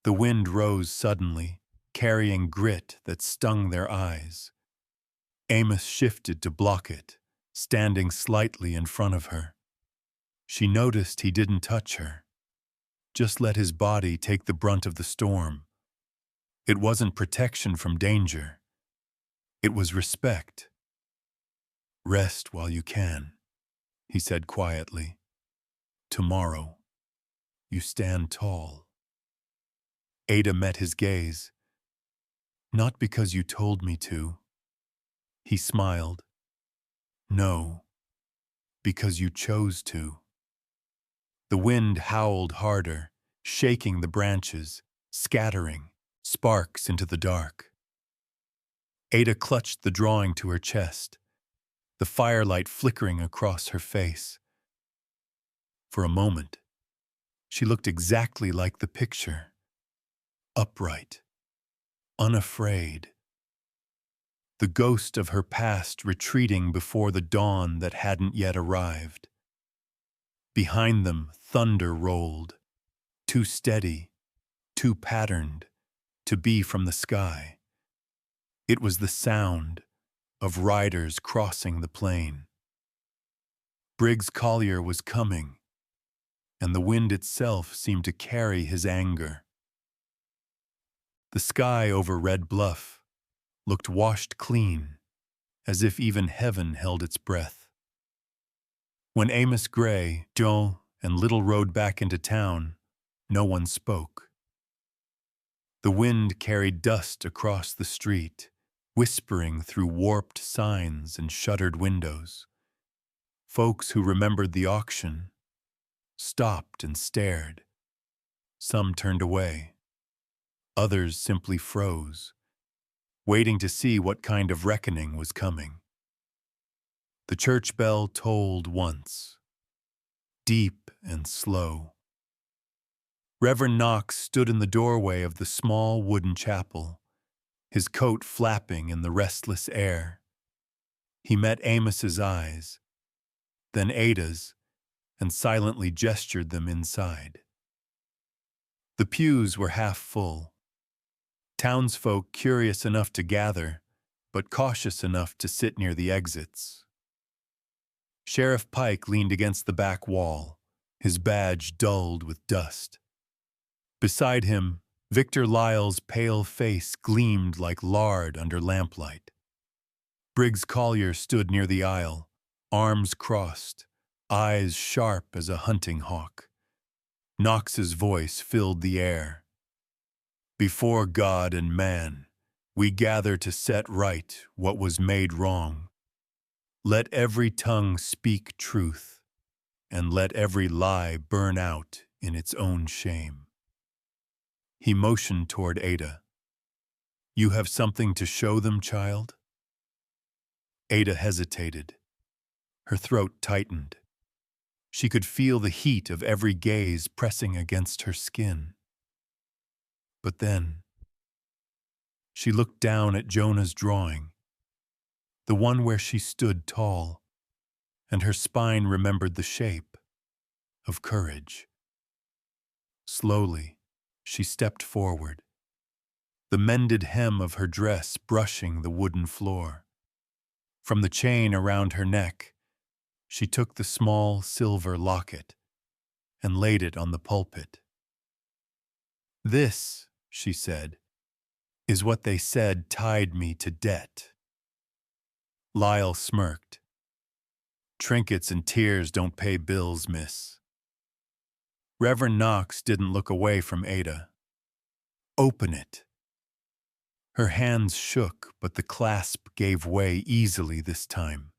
The wind rose suddenly, carrying grit that stung their eyes. Amos shifted to block it, standing slightly in front of her. She noticed he didn't touch her, just let his body take the brunt of the storm. It wasn't protection from danger. It was respect. Rest while you can, he said quietly. Tomorrow, you stand tall. Ada met his gaze. Not because you told me to. He smiled. No, because you chose to. The wind howled harder, shaking the branches, scattering. sparks into the dark. Ada clutched the drawing to her chest, the firelight flickering across her face. For a moment, she looked exactly like the picture, upright, unafraid, the ghost of her past retreating before the dawn that hadn't yet arrived. Behind them, thunder rolled, too steady, too patterned, to be from the sky. It was the sound of riders crossing the plain. Briggs Collier was coming, and the wind itself seemed to carry his anger. The sky over Red Bluff looked washed clean, as if even heaven held its breath. When Amos Gray, Joe, and Little rode back into town, no one spoke. The wind carried dust across the street, whispering through warped signs and shuttered windows. Folks who remembered the auction stopped and stared. Some turned away. Others simply froze, waiting to see what kind of reckoning was coming. The church bell tolled once, deep and slow. Reverend Knox stood in the doorway of the small wooden chapel, his coat flapping in the restless air. He met Amos's eyes, then Ada's, and silently gestured them inside. The pews were half full. Townsfolk curious enough to gather, but cautious enough to sit near the exits. Sheriff Pike leaned against the back wall, his badge dulled with dust. Beside him, Victor Lyle's pale face gleamed like lard under lamplight. Briggs Collier stood near the aisle, arms crossed, eyes sharp as a hunting hawk. Knox's voice filled the air. Before God and man, we gather to set right what was made wrong. Let every tongue speak truth, and let every lie burn out in its own shame. He motioned toward Ada. You have something to show them, child? Ada hesitated. Her throat tightened. She could feel the heat of every gaze pressing against her skin. But then, she looked down at Jonah's drawing, the one where she stood tall, and her spine remembered the shape of courage. Slowly, she stepped forward, the mended hem of her dress brushing the wooden floor. From the chain around her neck, she took the small silver locket and laid it on the pulpit. This, she said, is what they said tied me to debt. Lyle smirked. Trinkets and tears don't pay bills, miss. Reverend Knox didn't look away from Ada. Open it. Her hands shook, but the clasp gave way easily this time.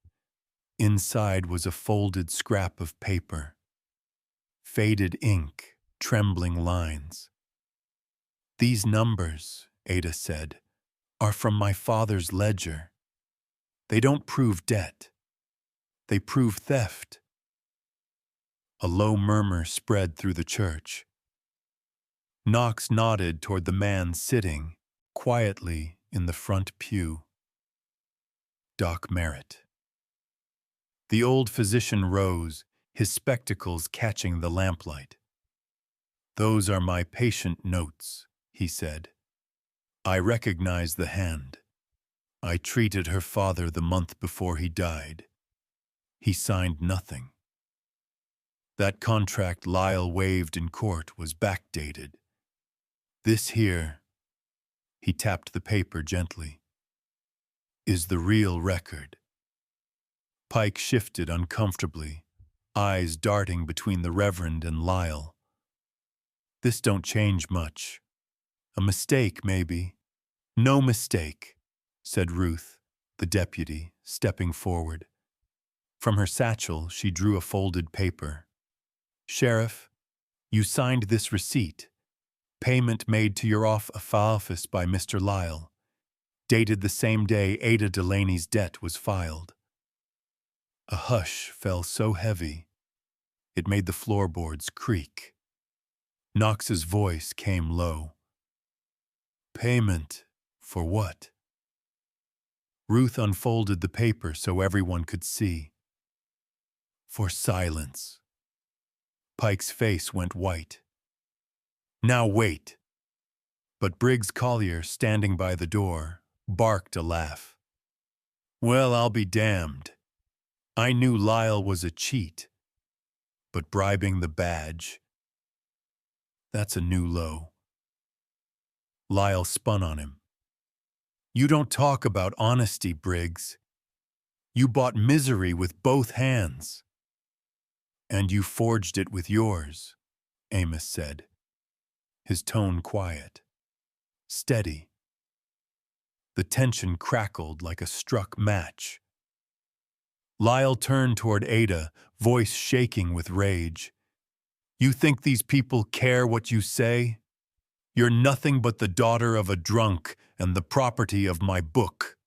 Inside was a folded scrap of paper. Faded ink, trembling lines. These numbers, Ada said, are from my father's ledger. They don't prove debt. They prove theft. A low murmur spread through the church. Knox nodded toward the man sitting, quietly, in the front pew. Doc Merritt. The old physician rose, his spectacles catching the lamplight. Those are my patient notes, he said. I recognize the hand. I treated her father the month before he died. He signed nothing. That contract Lyle waived in court was backdated. This here, he tapped the paper gently, is the real record. Pike shifted uncomfortably, eyes darting between the Reverend and Lyle. This don't change much. A mistake, maybe. No mistake, said Ruth, the deputy, stepping forward. From her satchel, she drew a folded paper. Sheriff, you signed this receipt. Payment made to your office by Mr. Lyle. Dated the same day Ada Delaney's debt was filed. A hush fell so heavy, it made the floorboards creak. Knox's voice came low. Payment for what? Ruth unfolded the paper so everyone could see. For silence. Pike's face went white. Now wait. But Briggs Collier, standing by the door, barked a laugh. Well, I'll be damned. I knew Lyle was a cheat. But bribing the badge, that's a new low. Lyle spun on him. You don't talk about honesty, Briggs. You bought misery with both hands. And you forged it with yours, Amos said, his tone quiet, steady. The tension crackled like a struck match. Lyle turned toward Ada, voice shaking with rage. You think these people care what you say? You're nothing but the daughter of a drunk and the property of my book.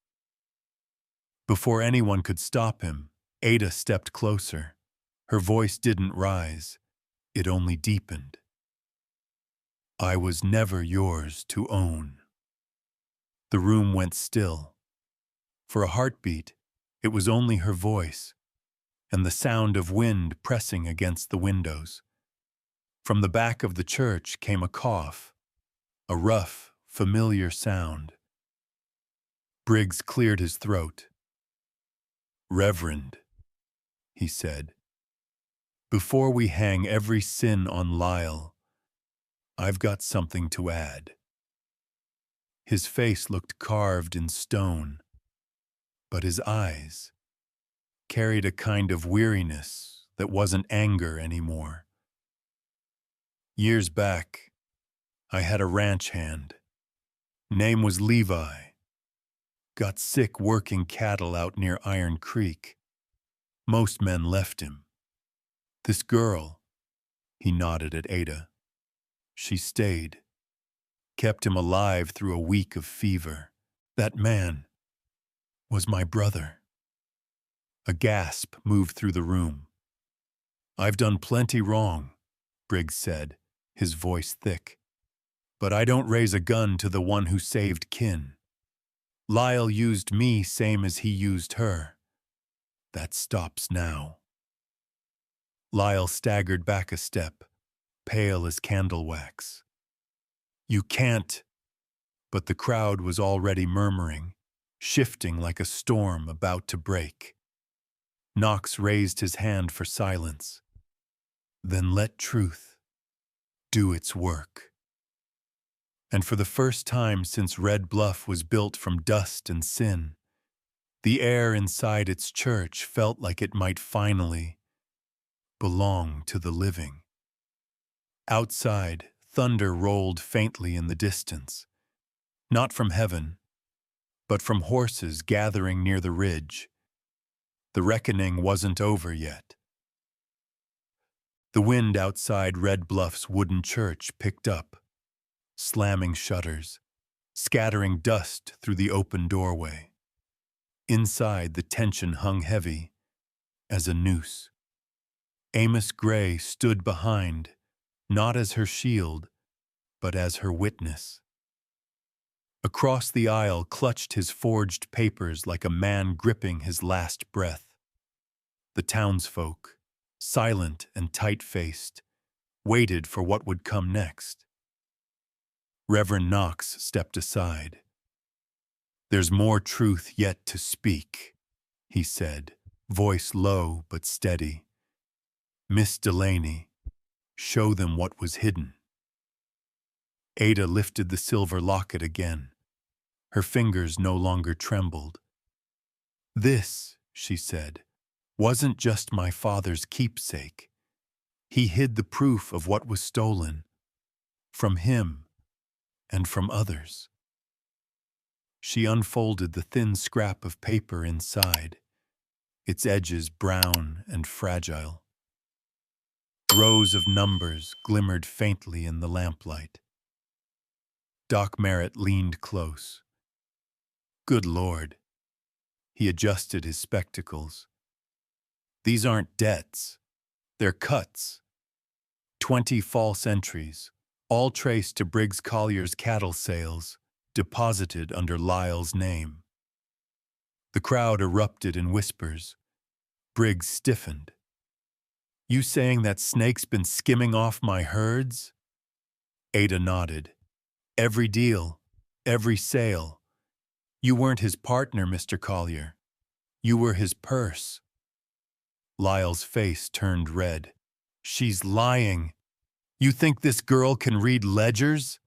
Before anyone could stop him, Ada stepped closer. Her voice didn't rise, it only deepened. I was never yours to own. The room went still. For a heartbeat, it was only her voice, and the sound of wind pressing against the windows. From the back of the church came a cough, a rough, familiar sound. Briggs cleared his throat. Reverend, he said, before we hang every sin on Lyle, I've got something to add. His face looked carved in stone, but his eyes carried a kind of weariness that wasn't anger anymore. Years back, I had a ranch hand. Name was Levi. Got sick working cattle out near Iron Creek. Most men left him. This girl, he nodded at Ada. She stayed. Kept him alive through a week of fever. That man was my brother. A gasp moved through the room. I've done plenty wrong, Briggs said, his voice thick. But I don't raise a gun to the one who saved kin. Lyle used me same as he used her. That stops now. Lyle staggered back a step, pale as candle wax. You can't. But the crowd was already murmuring, shifting like a storm about to break. Knox raised his hand for silence. Then let truth do its work. And for the first time since Red Bluff was built from dust and sin, the air inside its church felt like it might finally belong to the living. Outside, thunder rolled faintly in the distance, not from heaven, but from horses gathering near the ridge. The reckoning wasn't over yet. The wind outside Red Bluff's wooden church picked up, slamming shutters, scattering dust through the open doorway. Inside, the tension hung heavy as a noose. Amos Gray stood behind, not as her shield, but as her witness. Across the aisle clutched his forged papers like a man gripping his last breath. The townsfolk, silent and tight-faced, waited for what would come next. Reverend Knox stepped aside. There's more truth yet to speak, he said, voice low but steady. Miss Delaney, show them what was hidden. Ada lifted the silver locket again. Her fingers no longer trembled. This, she said, wasn't just my father's keepsake. He hid the proof of what was stolen, from him and from others. She unfolded the thin scrap of paper inside, its edges brown and fragile. Rows of numbers glimmered faintly in the lamplight. Doc Merritt leaned close. Good Lord. He adjusted his spectacles. These aren't debts. They're cuts. 20 false entries, all traced to Briggs Collier's cattle sales, deposited under Lyle's name. The crowd erupted in whispers. Briggs stiffened. You saying that snake's been skimming off my herds? Ada nodded. Every deal, every sale. You weren't his partner, Mr. Collier. You were his purse. Lyle's face turned red. She's lying. You think this girl can read ledgers?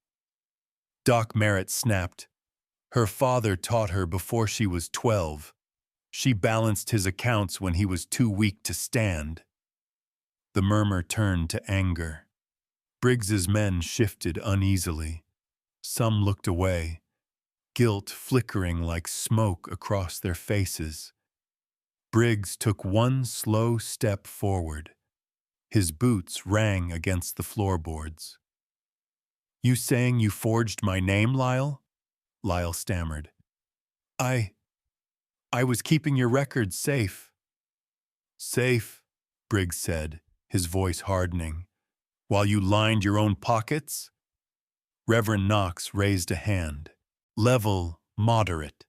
Doc Merritt snapped. Her father taught her before she was 12. She balanced his accounts when he was too weak to stand. The murmur turned to anger. Briggs's men shifted uneasily. Some looked away, guilt flickering like smoke across their faces. Briggs took one slow step forward. His boots rang against the floorboards. You saying you forged my name, Lyle? Lyle stammered. I was keeping your records safe. Safe, Briggs said, his voice hardening. While you lined your own pockets? Reverend Knox raised a hand. Level, moderate.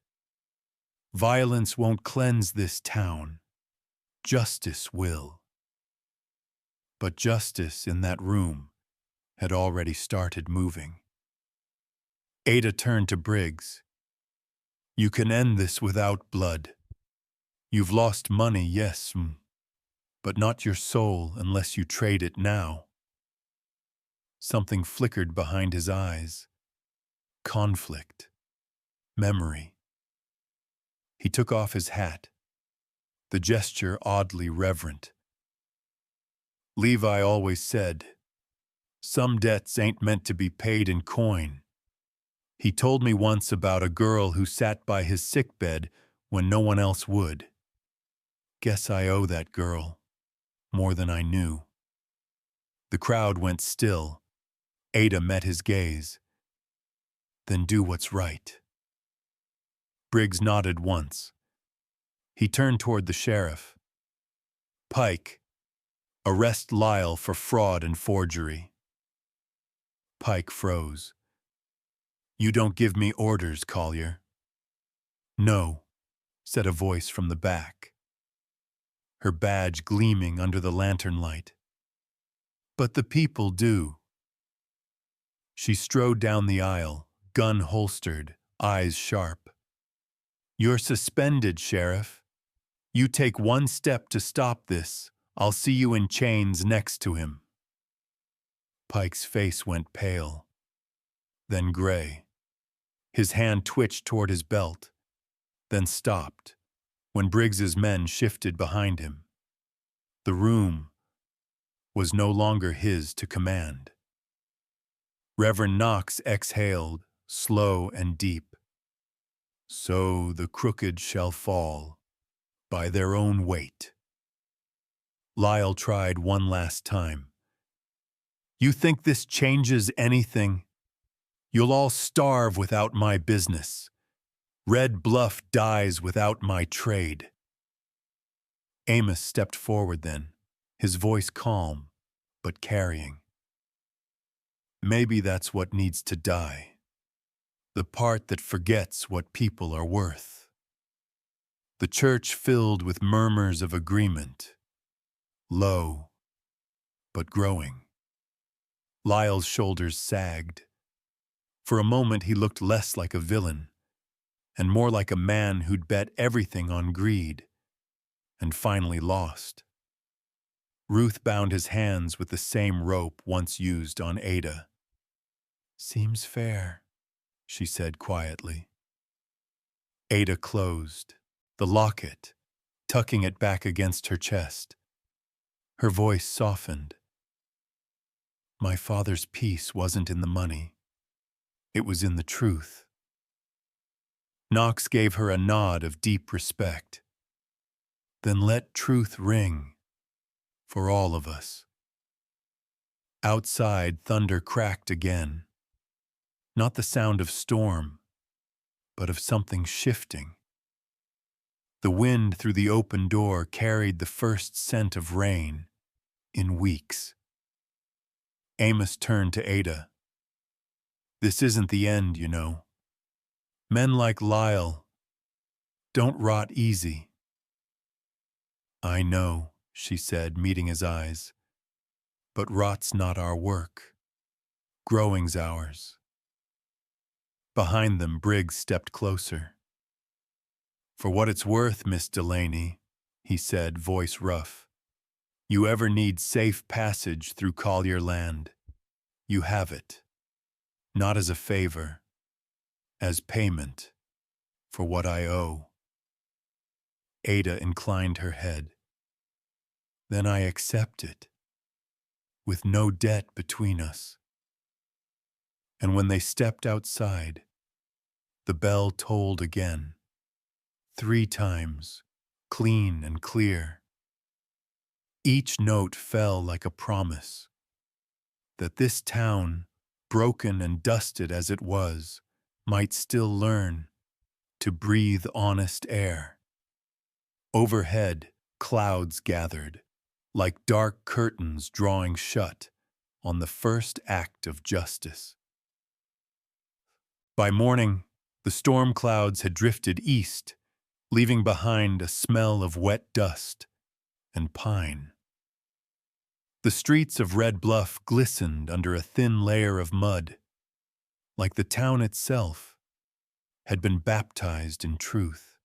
Violence won't cleanse this town. Justice will. But justice in that room had already started moving. Ada turned to Briggs. You can end this without blood. You've lost money, yes, but not your soul unless you trade it now. Something flickered behind his eyes. Conflict. Memory. He took off his hat, the gesture oddly reverent. Levi always said, some debts ain't meant to be paid in coin. He told me once about a girl who sat by his sickbed when no one else would. Guess I owe that girl more than I knew. The crowd went still. Ada met his gaze. Then do what's right. Briggs nodded once. He turned toward the sheriff. Pike, arrest Lyle for fraud and forgery. Pike froze. You don't give me orders, Collier. No, said a voice from the back, her badge gleaming under the lantern light. But the people do. She strode down the aisle, gun holstered, eyes sharp. You're suspended, Sheriff. You take one step to stop this, I'll see you in chains next to him. Pike's face went pale, then gray. His hand twitched toward his belt, then stopped, when Briggs's men shifted behind him. The room was no longer his to command. Reverend Knox exhaled, slow and deep. So the crooked shall fall, by their own weight. Lyle tried one last time. You think this changes anything? You'll all starve without my business. Red Bluff dies without my trade. Amos stepped forward then, his voice calm, but carrying. Maybe that's what needs to die. The part that forgets what people are worth. The church filled with murmurs of agreement, low, but growing. Lyle's shoulders sagged. For a moment he looked less like a villain, and more like a man who'd bet everything on greed, and finally lost. Ruth bound his hands with the same rope once used on Ada. Seems fair, she said quietly. Ada closed, the locket, tucking it back against her chest. Her voice softened. My father's peace wasn't in the money. It was in the truth. Knox gave her a nod of deep respect. Then let truth ring, for all of us. Outside, thunder cracked again. Not the sound of storm, but of something shifting. The wind through the open door carried the first scent of rain in weeks. Amos turned to Ada. This isn't the end, you know. Men like Lyle don't rot easy. I know, she said, meeting his eyes. But rot's not our work. Growing's ours. Behind them, Briggs stepped closer. For what it's worth, Miss Delaney, he said, voice rough, you ever need safe passage through Collier Land, you have it. Not as a favor, as payment for what I owe. Ada inclined her head. Then I accept it, with no debt between us. And when they stepped outside, the bell tolled again, 3 times, clean and clear. Each note fell like a promise that this town, broken and dusted as it was, might still learn to breathe honest air. Overhead, clouds gathered, like dark curtains drawing shut on the first act of justice. By morning, the storm clouds had drifted east, leaving behind a smell of wet dust and pine. The streets of Red Bluff glistened under a thin layer of mud, like the town itself had been baptized in truth.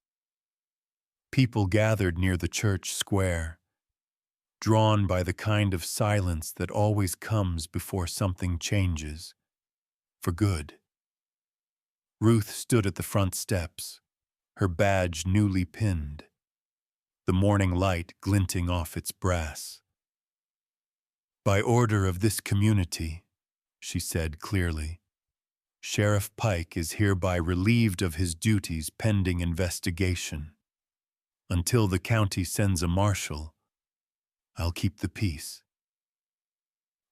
People gathered near the church square, drawn by the kind of silence that always comes before something changes, for good. Ruth stood at the front steps, her badge newly pinned, the morning light glinting off its brass. By order of this community, she said clearly, Sheriff Pike is hereby relieved of his duties pending investigation. Until the county sends a marshal, I'll keep the peace.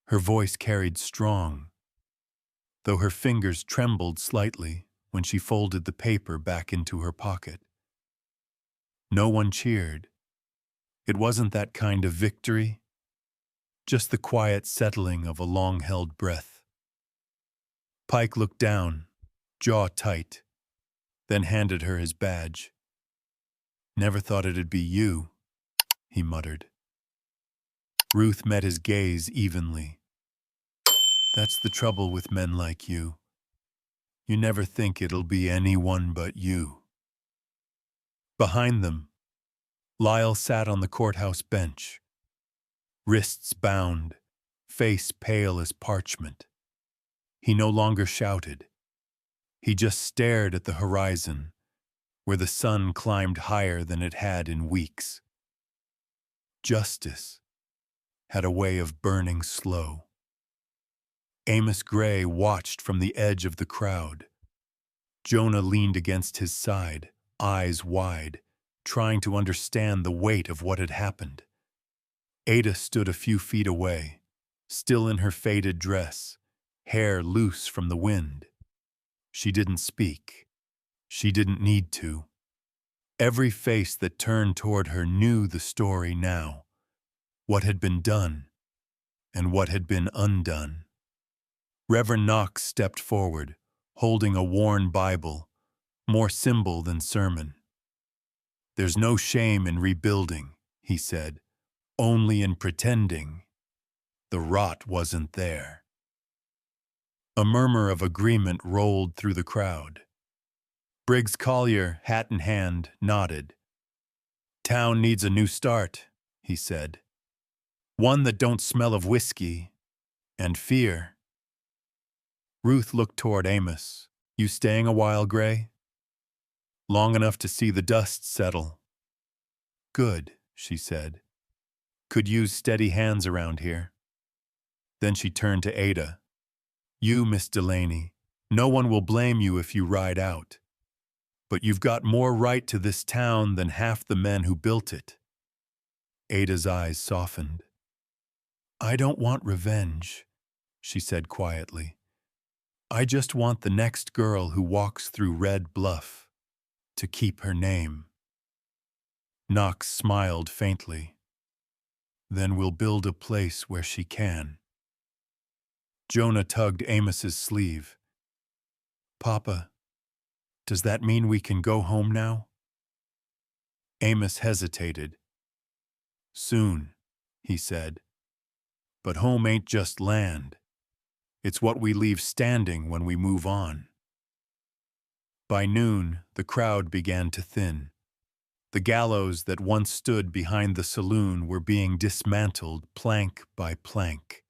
Her voice carried strong, though her fingers trembled slightly when she folded the paper back into her pocket. No one cheered. It wasn't that kind of victory, just the quiet settling of a long-held breath. Pike looked down, jaw tight, then handed her his badge. Never thought it'd be you, he muttered. Ruth met his gaze evenly. That's the trouble with men like you. You never think it'll be anyone but you. Behind them, Lyle sat on the courthouse bench, wrists bound, face pale as parchment. He no longer shouted. He just stared at the horizon, where the sun climbed higher than it had in weeks. Justice had a way of burning slow. Amos Gray watched from the edge of the crowd. Jonah leaned against his side, eyes wide, trying to understand the weight of what had happened. Ada stood a few feet away, still in her faded dress, hair loose from the wind. She didn't speak. She didn't need to. Every face that turned toward her knew the story now, what had been done and what had been undone. Reverend Knox stepped forward, holding a worn Bible, more symbol than sermon. There's no shame in rebuilding, he said, only in pretending. The rot wasn't there. A murmur of agreement rolled through the crowd. Briggs Collier, hat in hand, nodded. Town needs a new start, he said. One that don't smell of whiskey and fear. Ruth looked toward Amos. You staying a while, Gray? Long enough to see the dust settle. Good, she said. Could use steady hands around here. Then she turned to Ada. You, Miss Delaney, no one will blame you if you ride out. But you've got more right to this town than half the men who built it. Ada's eyes softened. I don't want revenge, she said quietly. I just want the next girl who walks through Red Bluff to keep her name. Knox smiled faintly. Then we'll build a place where she can. Jonah tugged Amos's sleeve. Papa, does that mean we can go home now? Amos hesitated. Soon, he said. But home ain't just land. It's what we leave standing when we move on. By noon, the crowd began to thin. The gallows that once stood behind the saloon were being dismantled plank by plank.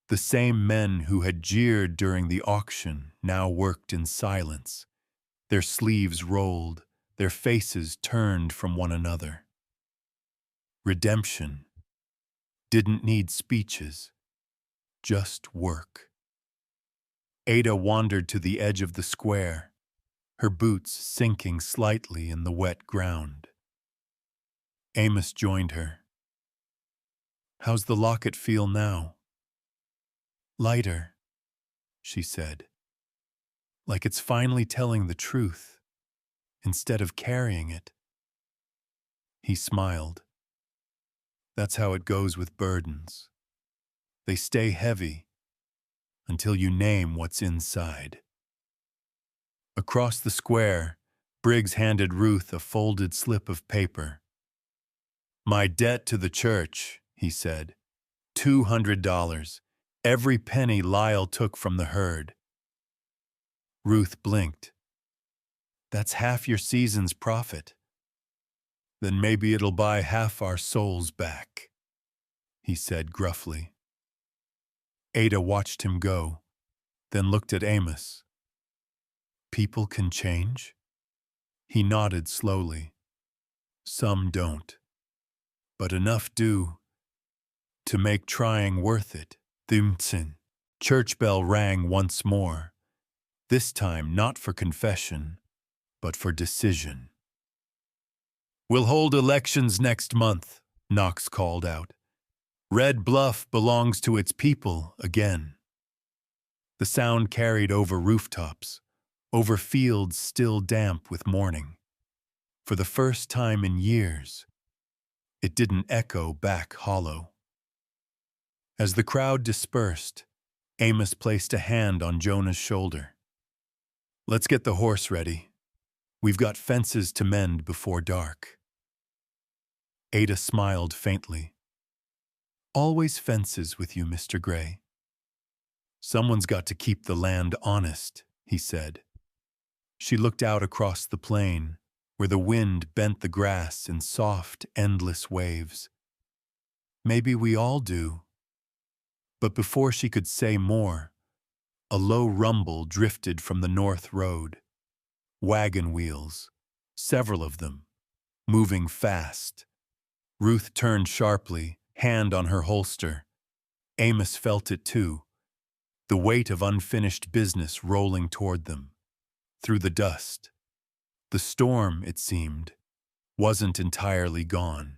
The same men who had jeered during the auction now worked in silence. Their sleeves rolled, their faces turned from one another. Redemption didn't need speeches, just work. Ada wandered to the edge of the square, her boots sinking slightly in the wet ground. Amos joined her. How's the locket feel now? Lighter, she said. Like it's finally telling the truth, instead of carrying it. He smiled. That's how it goes with burdens. They stay heavy until you name what's inside. Across the square, Briggs handed Ruth a folded slip of paper. My debt to the church, he said. $200. Every penny Lyle took from the herd. Ruth blinked. That's half your season's profit. Then maybe it'll buy half our souls back, he said gruffly. Ada watched him go, then looked at Amos. People can change? He nodded slowly. Some don't. But enough do to make trying worth it. Thumtsin. Church bell rang once more, this time not for confession, but for decision. We'll hold elections next month, Knox called out. Red Bluff belongs to its people again. The sound carried over rooftops, over fields still damp with morning. For the first time in years, it didn't echo back hollow. As the crowd dispersed, Amos placed a hand on Jonah's shoulder. Let's get the horse ready. We've got fences to mend before dark. Ada smiled faintly. Always fences with you, Mr. Gray. Someone's got to keep the land honest, he said. She looked out across the plain, where the wind bent the grass in soft, endless waves. Maybe we all do. But before she could say more, a low rumble drifted from the north road. Wagon wheels, several of them, moving fast. Ruth turned sharply, hand on her holster. Amos felt it too, the weight of unfinished business rolling toward them, through the dust. The storm, it seemed, wasn't entirely gone.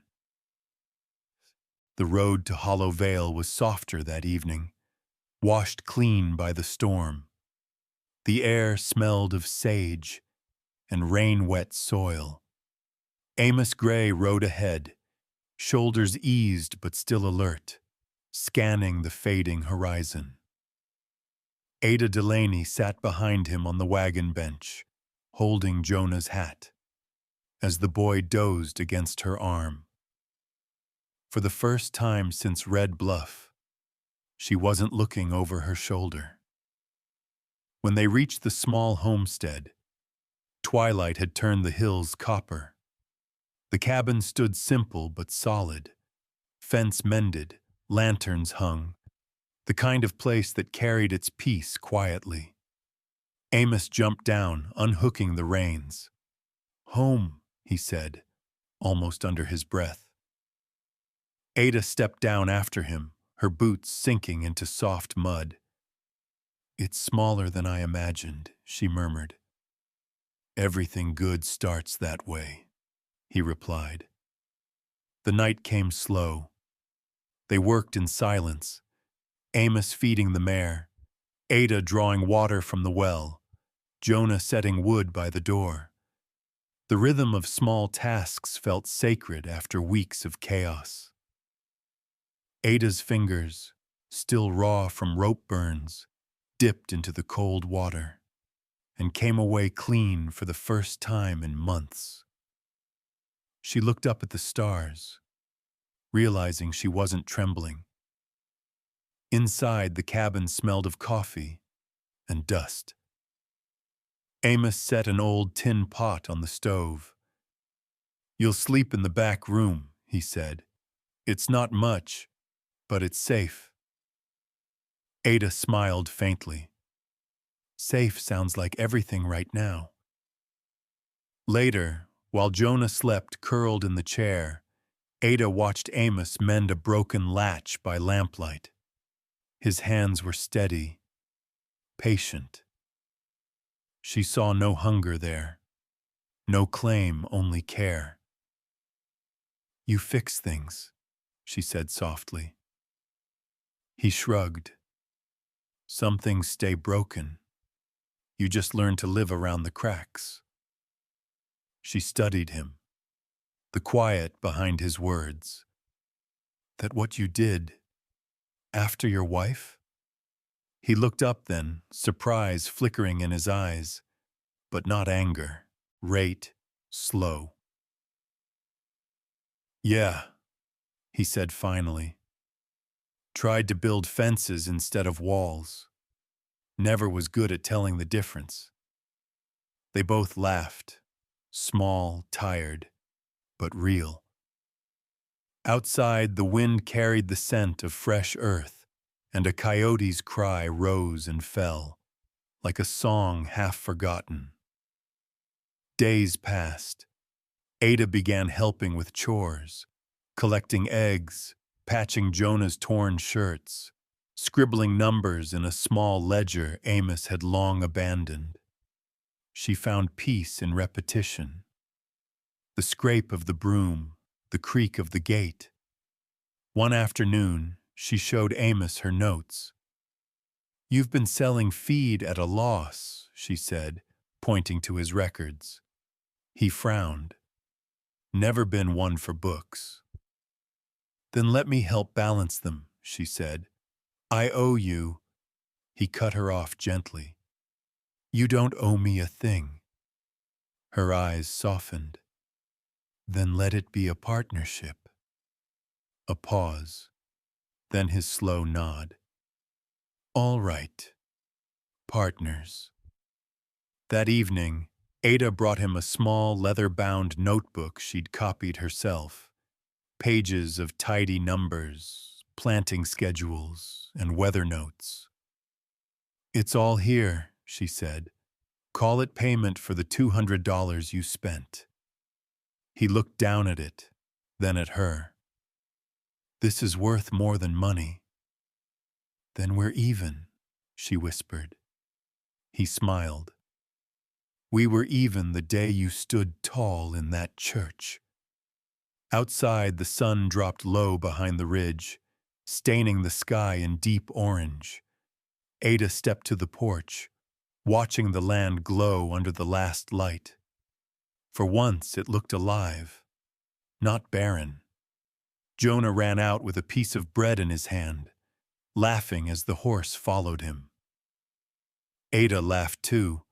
The road to Hollow Vale was softer that evening, washed clean by the storm. The air smelled of sage and rain-wet soil. Amos Gray rode ahead, shoulders eased but still alert, scanning the fading horizon. Ada Delaney sat behind him on the wagon bench, holding Jonah's hat, as the boy dozed against her arm. For the first time since Red Bluff, she wasn't looking over her shoulder. When they reached the small homestead, twilight had turned the hills copper. The cabin stood simple but solid, fence mended, lanterns hung, the kind of place that carried its peace quietly. Amos jumped down, unhooking the reins. Home, he said, almost under his breath. Ada stepped down after him, her boots sinking into soft mud. It's smaller than I imagined, she murmured. Everything good starts that way, he replied. The night came slow. They worked in silence, Amos feeding the mare, Ada drawing water from the well, Jonah setting wood by the door. The rhythm of small tasks felt sacred after weeks of chaos. Ada's fingers, still raw from rope burns, dipped into the cold water and came away clean for the first time in months. She looked up at the stars, realizing she wasn't trembling. Inside, the cabin smelled of coffee and dust. Amos set an old tin pot on the stove. "You'll sleep in the back room," he said. "It's not much, but it's safe." Ada smiled faintly. Safe sounds like everything right now. Later, while Jonah slept curled in the chair, Ada watched Amos mend a broken latch by lamplight. His hands were steady, patient. She saw no hunger there, no claim, only care. "You fix things," she said softly. He shrugged. "Some things stay broken. You just learn to live around the cracks." She studied him, the quiet behind his words. "That what you did after your wife?" He looked up then, surprise flickering in his eyes, but not anger, rate, slow. "Yeah," he said finally. "Tried to build fences instead of walls. Never was good at telling the difference." They both laughed, small, tired, but real. Outside, the wind carried the scent of fresh earth, and a coyote's cry rose and fell, like a song half forgotten. Days passed. Ada began helping with chores, collecting eggs, patching Jonah's torn shirts, scribbling numbers in a small ledger Amos had long abandoned. She found peace in repetition. The scrape of the broom, the creak of the gate. One afternoon, she showed Amos her notes. "You've been selling feed at a loss," she said, pointing to his records. He frowned. "Never been one for books." "Then let me help balance them," she said. "I owe you." He cut her off gently. "You don't owe me a thing." Her eyes softened. "Then let it be a partnership." A pause, then his slow nod. "All right. Partners." That evening, Ada brought him a small leather-bound notebook she'd copied herself. Pages of tidy numbers, planting schedules, and weather notes. "It's all here," she said. "Call it payment for the $200 you spent." He looked down at it, then at her. "This is worth more than money." "Then we're even," she whispered. He smiled. "We were even the day you stood tall in that church." Outside, the sun dropped low behind the ridge, staining the sky in deep orange. Ada stepped to the porch, watching the land glow under the last light. For once, it looked alive, not barren. Jonah ran out with a piece of bread in his hand, laughing as the horse followed him. Ada laughed too,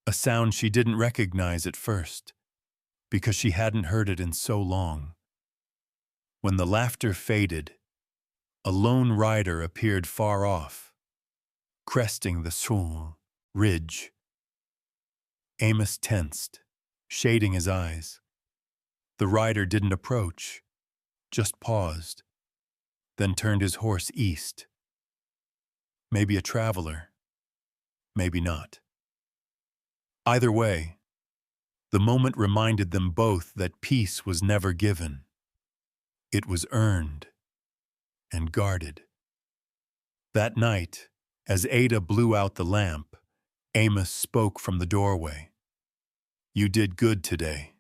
a sound she didn't recognize at first, because she hadn't heard it in so long. When the laughter faded, a lone rider appeared far off, cresting the Soul ridge. Amos tensed, shading his eyes. The rider didn't approach, just paused, then turned his horse east. Maybe a traveler, maybe not. Either way, the moment reminded them both that peace was never given. It was earned and guarded. That night, as Ada blew out the lamp, Amos spoke from the doorway. "You did good today."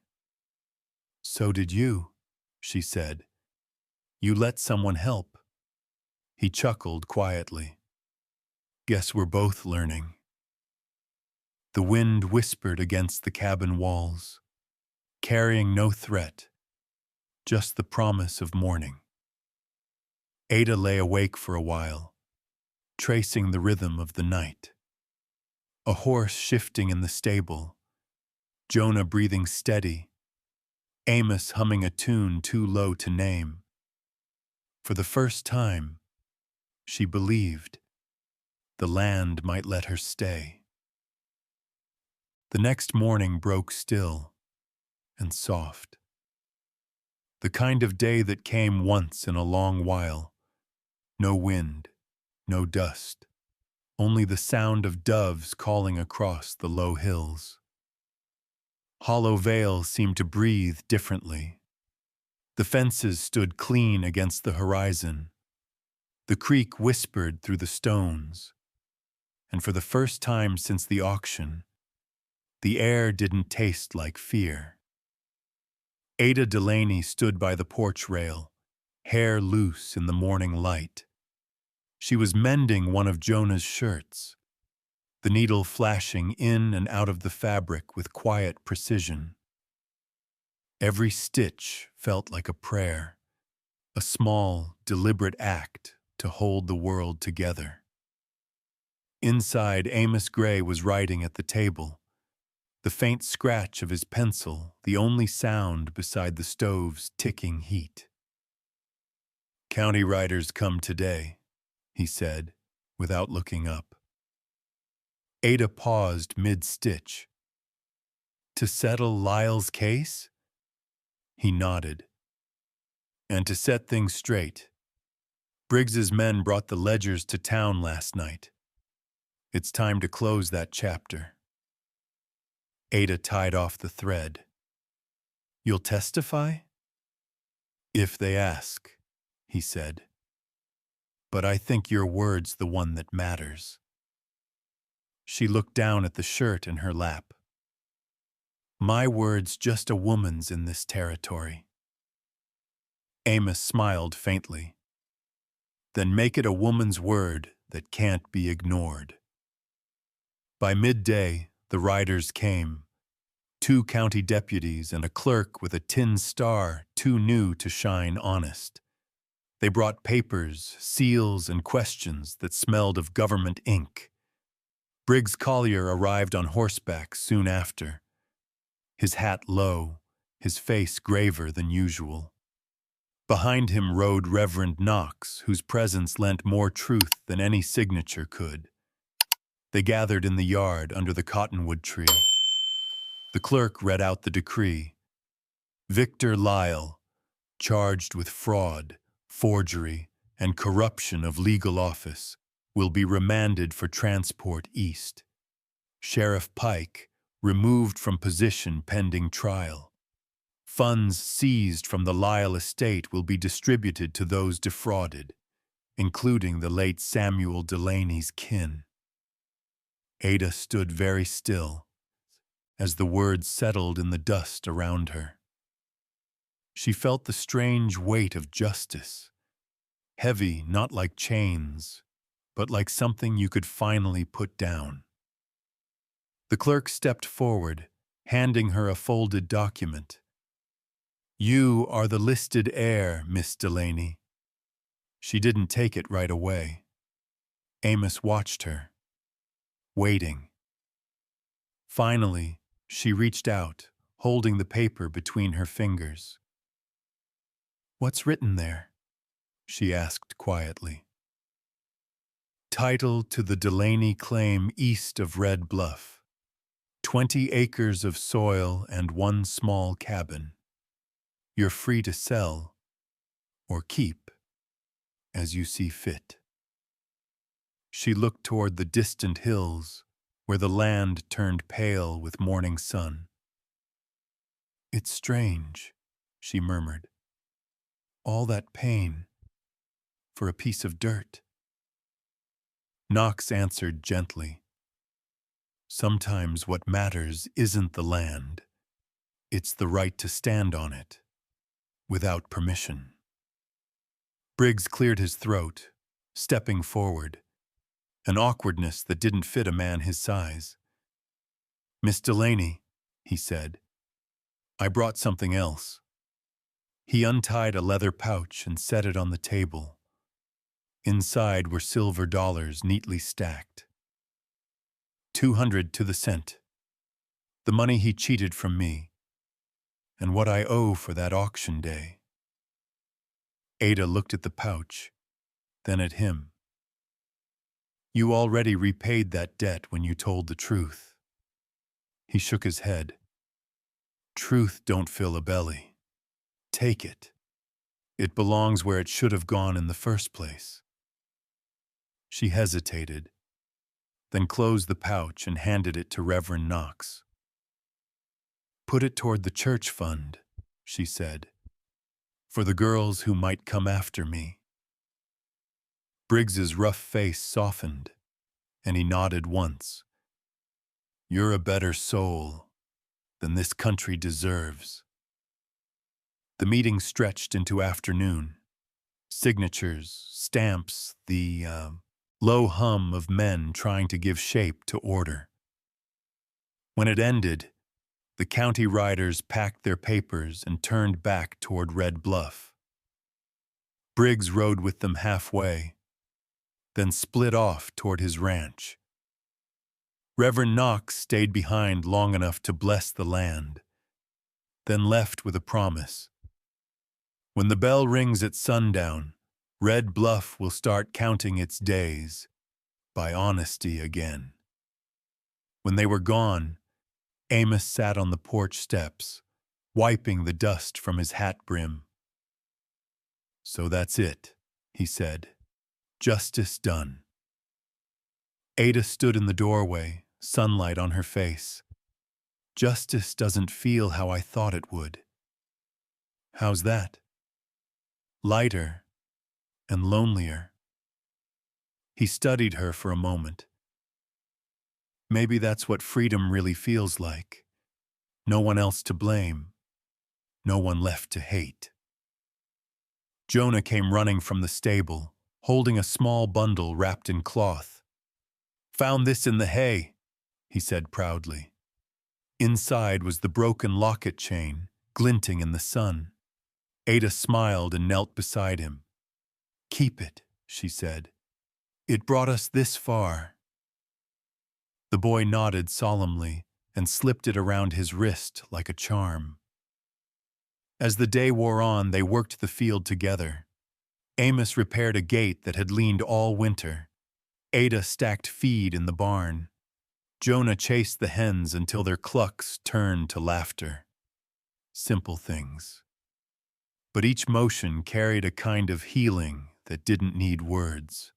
"So did you," she said. "You let someone help." He chuckled quietly. Guess we're both learning. The wind whispered against the cabin walls, carrying no threat, just the promise of morning. Ada lay awake for a while, tracing the rhythm of the night. A horse shifting in the stable, Jonah breathing steady, Amos humming a tune too low to name. For the first time, she believed the land might let her stay. The next morning broke still and soft. The kind of day that came once in a long while. No wind, no dust, only the sound of doves calling across the low hills. Hollow Vale seemed to breathe differently. The fences stood clean against the horizon. The creek whispered through the stones. And for the first time since the auction, the air didn't taste like fear. Ada Delaney stood by the porch rail, hair loose in the morning light. She was mending one of Jonah's shirts, the needle flashing in and out of the fabric with quiet precision. Every stitch felt like a prayer, a small, deliberate act to hold the world together. Inside, Amos Gray was writing at the table, the faint scratch of his pencil the only sound beside the stove's ticking heat. "County riders come today," he said, without looking up. Ada paused mid-stitch. "To settle Lyle's case?" He nodded. "And to set things straight. Briggs's men brought the ledgers to town last night. It's time to close that chapter." Ada tied off the thread. "You'll testify?" "If they ask," he said. "But I think your word's the one that matters." She looked down at the shirt in her lap. "My word's just a woman's in this territory." Amos smiled faintly. "Then make it a woman's word that can't be ignored." By midday, the riders came, 2 county deputies and a clerk with a tin star too new to shine honest. They brought papers, seals, and questions that smelled of government ink. Briggs Collier arrived on horseback soon after, his hat low, his face graver than usual. Behind him rode Reverend Knox, whose presence lent more truth than any signature could. They gathered in the yard under the cottonwood tree. The clerk read out the decree. Victor Lyle, charged with fraud, forgery, and corruption of legal office, will be remanded for transport east. Sheriff Pike, removed from position pending trial. Funds seized from the Lyle estate will be distributed to those defrauded, including the late Samuel Delaney's kin. Ada stood very still as the words settled in the dust around her. She felt the strange weight of justice, heavy not like chains, but like something you could finally put down. The clerk stepped forward, handing her a folded document. "You are the listed heir, Miss Delaney." She didn't take it right away. Amos watched her, waiting. Finally, she reached out, holding the paper between her fingers. "What's written there?" she asked quietly. "Title to the Delaney claim east of Red Bluff. 20 acres of soil and 1 small cabin. You're free to sell or keep as you see fit." She looked toward the distant hills where the land turned pale with morning sun. "It's strange," she murmured. "All that pain for a piece of dirt." Knox answered gently. "Sometimes what matters isn't the land. It's the right to stand on it, without permission." Briggs cleared his throat, stepping forward. an awkwardness that didn't fit a man his size. "Miss Delaney," he said, "I brought something else." He untied a leather pouch and set it on the table. Inside were silver dollars neatly stacked. 200 to the cent. The money he cheated from me, and what I owe for that auction day. Ada looked at the pouch, then at him. "You already repaid that debt when you told the truth." He shook his head. "Truth don't fill a belly. Take it. It belongs where it should have gone in the first place." She hesitated, then closed the pouch and handed it to Reverend Knox. "Put it toward the church fund," she said, "for the girls who might come after me." Briggs's rough face softened, and he nodded once. "You're a better soul than this country deserves." The meeting stretched into afternoon. Signatures, stamps, the low hum of men trying to give shape to order. When it ended, the county riders packed their papers and turned back toward Red Bluff. Briggs rode with them halfway, then split off toward his ranch. Reverend Knox stayed behind long enough to bless the land, then left with a promise. When the bell rings at sundown, Red Bluff will start counting its days by honesty again. When they were gone, Amos sat on the porch steps, wiping the dust from his hat brim. "So that's it," he said. "Justice done." Ada stood in the doorway, sunlight on her face. "Justice doesn't feel how I thought it would." "How's that?" "Lighter and lonelier." He studied her for a moment. "Maybe that's what freedom really feels like. No one else to blame. No one left to hate." Jonah came running from the stable, holding a small bundle wrapped in cloth. "Found this in the hay," he said proudly. Inside was the broken locket chain, glinting in the sun. Ada smiled and knelt beside him. "Keep it," she said. "It brought us this far." The boy nodded solemnly and slipped it around his wrist like a charm. As the day wore on, they worked the field together. Amos repaired a gate that had leaned all winter. Ada stacked feed in the barn. Jonah chased the hens until their clucks turned to laughter. Simple things. But each motion carried a kind of healing that didn't need words.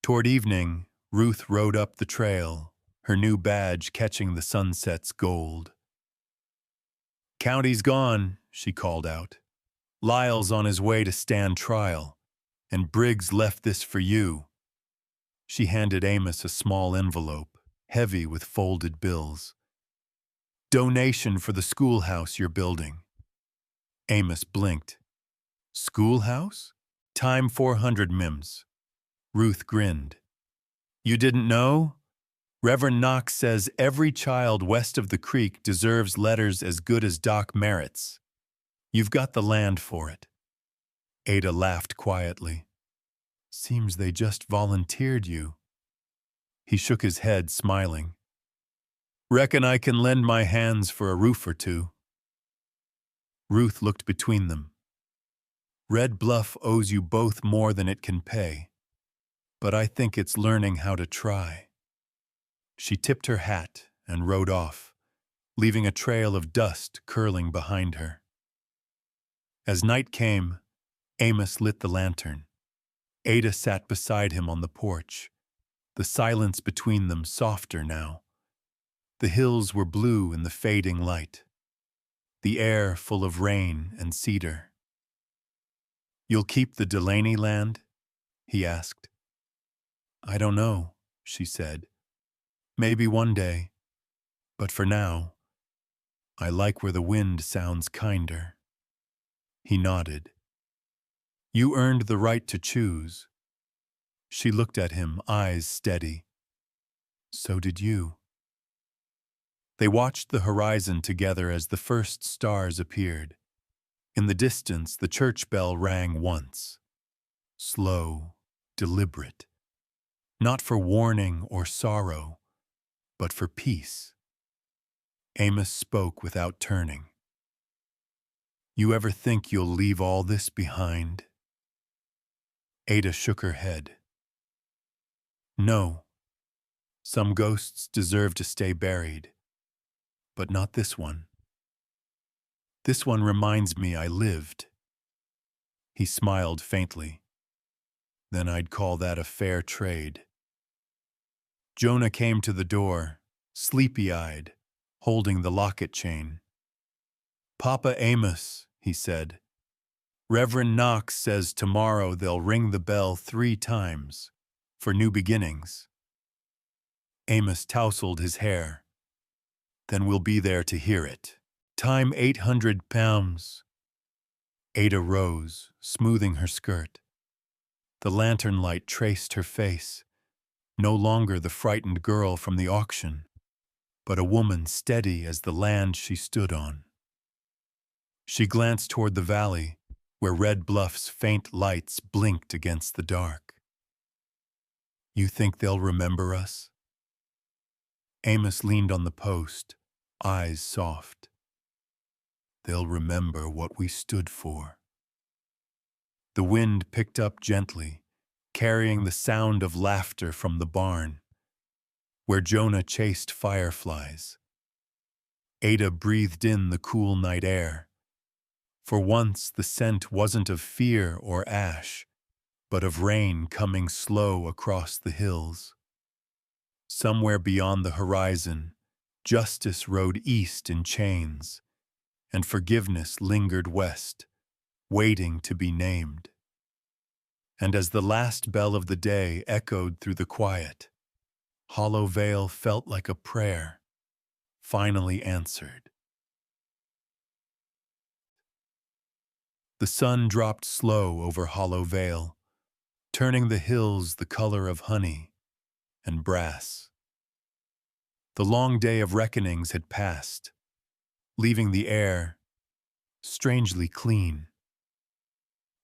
Toward evening, Ruth rode up the trail, her new badge catching the sunset's gold. "County's gone," she called out. "Lyle's on his way to stand trial, and Briggs left this for you." She handed Amos a small envelope, heavy with folded bills. "Donation for the schoolhouse you're building." Amos blinked. "Schoolhouse? Time 400 mims." Ruth grinned. "You didn't know? Reverend Knox says every child west of the creek deserves letters as good as Doc Merritt's. You've got the land for it." Ada laughed quietly. "Seems they just volunteered you." He shook his head, smiling. "Reckon I can lend my hands for a roof or two." Ruth looked between them. "Red Bluff owes you both more than it can pay, but I think it's learning how to try." She tipped her hat and rode off, leaving a trail of dust curling behind her. As night came, Amos lit the lantern. Ada sat beside him on the porch, the silence between them softer now. The hills were blue in the fading light, the air full of rain and cedar. "You'll keep the Delaney land?" he asked. "I don't know," she said. "Maybe one day, but for now, I like where the wind sounds kinder." He nodded. "You earned the right to choose. She looked at him, eyes steady. So did you. They watched the horizon together as the first stars appeared. In the distance, the church bell rang once. Slow, deliberate. Not for warning or sorrow, but for peace. Amos spoke without turning. You ever think you'll leave all this behind? Ada shook her head. No. Some ghosts deserve to stay buried. But not this one. This one reminds me I lived. He smiled faintly. Then I'd call that a fair trade. Jonah came to the door, sleepy-eyed, holding the locket chain. Papa Amos, he said. Reverend Knox says tomorrow they'll ring the bell 3 times, for new beginnings. Amos tousled his hair. Then we'll be there to hear it. Time 800 pounds. Ada rose, smoothing her skirt. The lantern light traced her face, no longer the frightened girl from the auction, but a woman steady as the land she stood on. She glanced toward the valley, where Red Bluff's faint lights blinked against the dark. You think they'll remember us? Amos leaned on the post, eyes soft. They'll remember what we stood for. The wind picked up gently, carrying the sound of laughter from the barn, where Jonah chased fireflies. Ada breathed in the cool night air. For once, the scent wasn't of fear or ash, but of rain coming slow across the hills. Somewhere beyond the horizon, justice rode east in chains, and forgiveness lingered west, waiting to be named. And as the last bell of the day echoed through the quiet, Hollow Vale felt like a prayer, finally answered. The sun dropped slow over Hollow Vale, turning the hills the color of honey and brass. The long day of reckonings had passed, leaving the air strangely clean.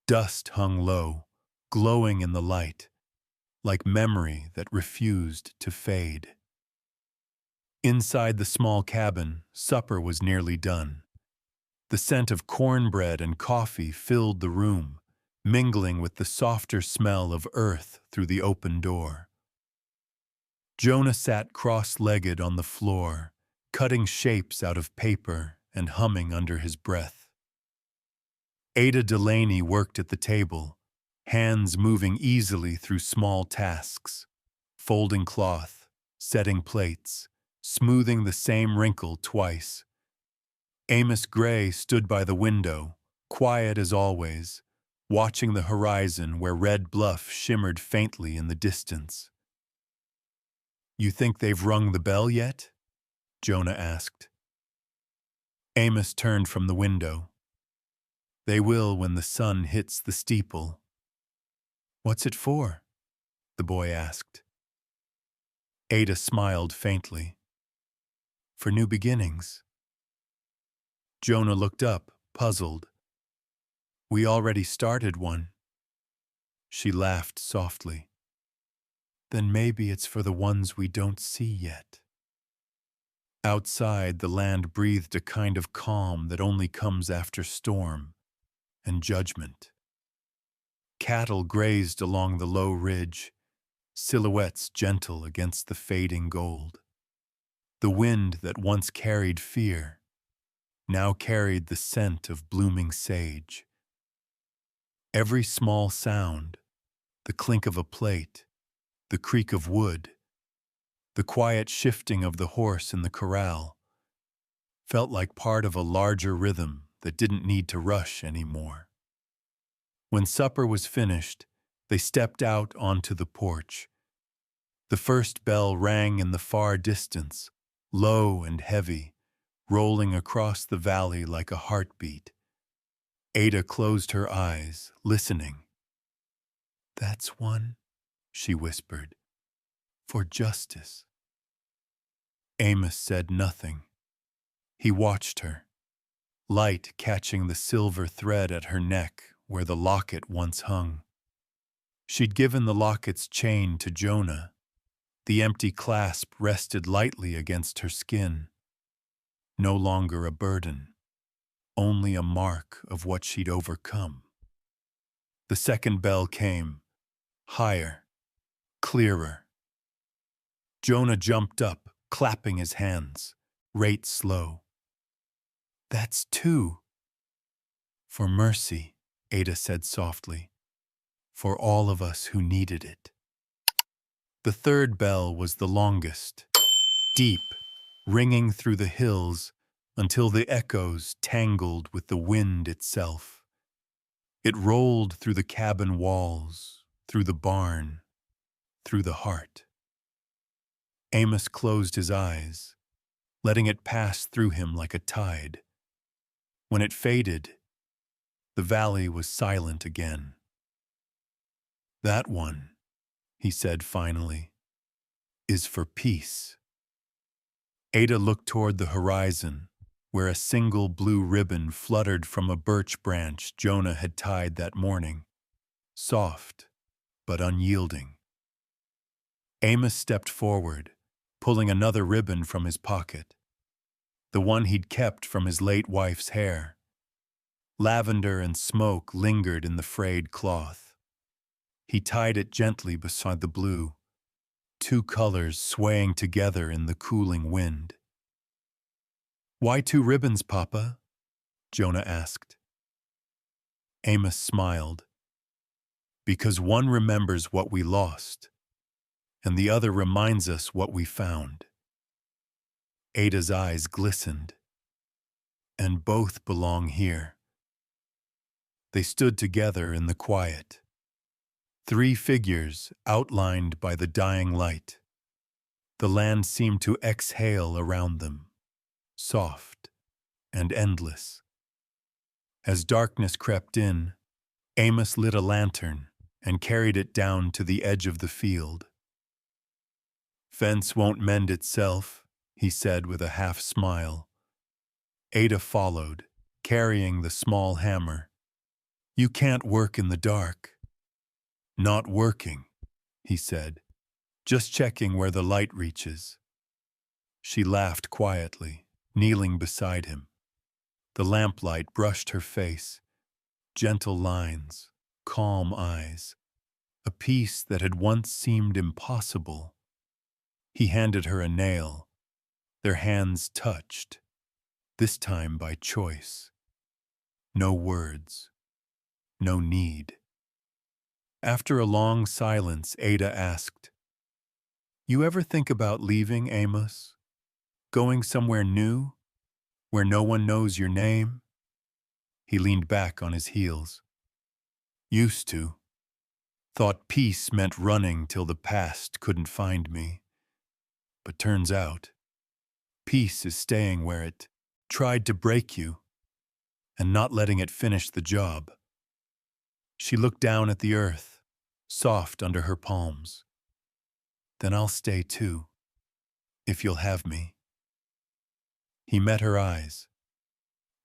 Dust hung low, glowing in the light, like memory that refused to fade. Inside the small cabin, supper was nearly done. The scent of cornbread and coffee filled the room, mingling with the softer smell of earth through the open door. Jonah sat cross-legged on the floor, cutting shapes out of paper and humming under his breath. Ada Delaney worked at the table, hands moving easily through small tasks, folding cloth, setting plates, smoothing the same wrinkle twice. Amos Gray stood by the window, quiet as always, watching the horizon where Red Bluff shimmered faintly in the distance. You think they've rung the bell yet? Jonah asked. Amos turned from the window. They will when the sun hits the steeple. What's it for? The boy asked. Ada smiled faintly. For new beginnings. Jonah looked up, puzzled. We already started one. She laughed softly. Then maybe it's for the ones we don't see yet. Outside, the land breathed a kind of calm that only comes after storm and judgment. Cattle grazed along the low ridge, silhouettes gentle against the fading gold. The wind that once carried fear now carried the scent of blooming sage. Every small sound, the clink of a plate, the creak of wood, the quiet shifting of the horse in the corral, felt like part of a larger rhythm that didn't need to rush anymore. When supper was finished, they stepped out onto the porch. The first bell rang in the far distance, low and heavy, rolling across the valley like a heartbeat. Ada closed her eyes, listening. That's one, she whispered. For justice. Amos said nothing. He watched her, light catching the silver thread at her neck where the locket once hung. She'd given the locket's chain to Jonah. The empty clasp rested lightly against her skin. No longer a burden, only a mark of what she'd overcome. The second bell came, higher, clearer. Jonah jumped up, clapping his hands, rate slow. That's 2. For mercy, Ada said softly, for all of us who needed it. The third bell was the longest, deep, ringing through the hills until the echoes tangled with the wind itself. It rolled through the cabin walls, through the barn, through the heart. Amos closed his eyes, letting it pass through him like a tide. When it faded, the valley was silent again. That one, he said finally, is for peace. Ada looked toward the horizon, where a single blue ribbon fluttered from a birch branch Jonah had tied that morning, soft but unyielding. Amos stepped forward, pulling another ribbon from his pocket, the one he'd kept from his late wife's hair. Lavender and smoke lingered in the frayed cloth. He tied it gently beside the blue, 2 colors swaying together in the cooling wind. Why 2 ribbons, Papa? Jonah asked. Amos smiled. Because one remembers what we lost, and the other reminds us what we found. Ada's eyes glistened. And both belong here. They stood together in the quiet. 3 figures outlined by the dying light. The land seemed to exhale around them, soft and endless. As darkness crept in, Amos lit a lantern and carried it down to the edge of the field. Fence won't mend itself, he said with a half smile. Ada followed, carrying the small hammer. You can't work in the dark. Not working, he said, just checking where the light reaches. She laughed quietly, kneeling beside him. The lamplight brushed her face, gentle lines, calm eyes, a peace that had once seemed impossible. He handed her a nail. Their hands touched, this time by choice. No words, no need. After a long silence, Ada asked, You ever think about leaving, Amos? Going somewhere new, where no one knows your name? He leaned back on his heels. Used to. Thought peace meant running till the past couldn't find me. But turns out, peace is staying where it tried to break you and not letting it finish the job. She looked down at the earth, soft under her palms. Then I'll stay too, if you'll have me. He met her eyes,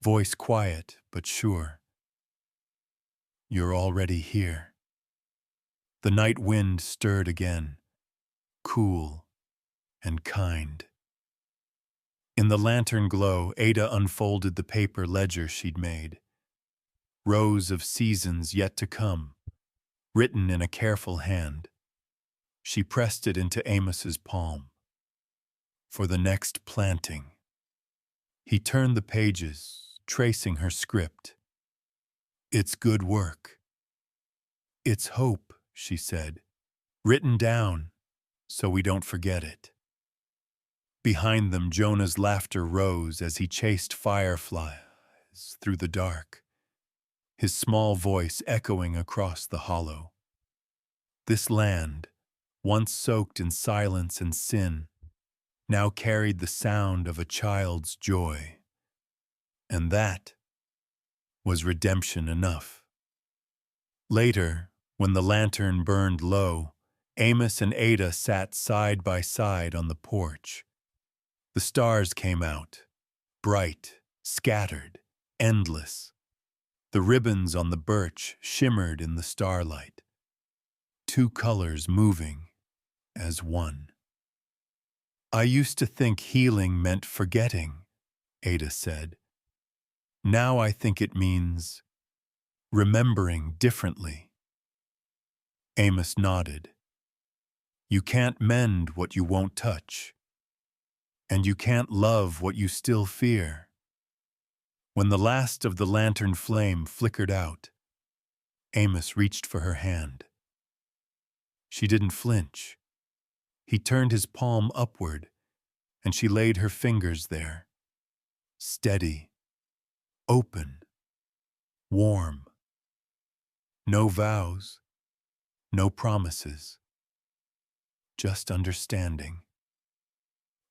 voice quiet but sure. You're already here. The night wind stirred again, cool and kind. In the lantern glow, Ada unfolded the paper ledger she'd made. Rows of seasons yet to come, written in a careful hand. She pressed it into Amos's palm. For the next planting. He turned the pages, tracing her script. It's good work. It's hope, she said, written down so we don't forget it. Behind them, Jonah's laughter rose as he chased fireflies through the dark, his small voice echoing across the hollow. This land, once soaked in silence and sin, now carried the sound of a child's joy. And that was redemption enough. Later, when the lantern burned low, Amos and Ada sat side by side on the porch. The stars came out, bright, scattered, endless. The ribbons on the birch shimmered in the starlight, two colors moving as one. "I used to think healing meant forgetting," Ada said. "Now I think it means remembering differently." Amos nodded. "You can't mend what you won't touch, and you can't love what you still fear." When the last of the lantern flame flickered out, Amos reached for her hand. She didn't flinch. He turned his palm upward, and she laid her fingers there, steady, open, warm. No vows, no promises, just understanding.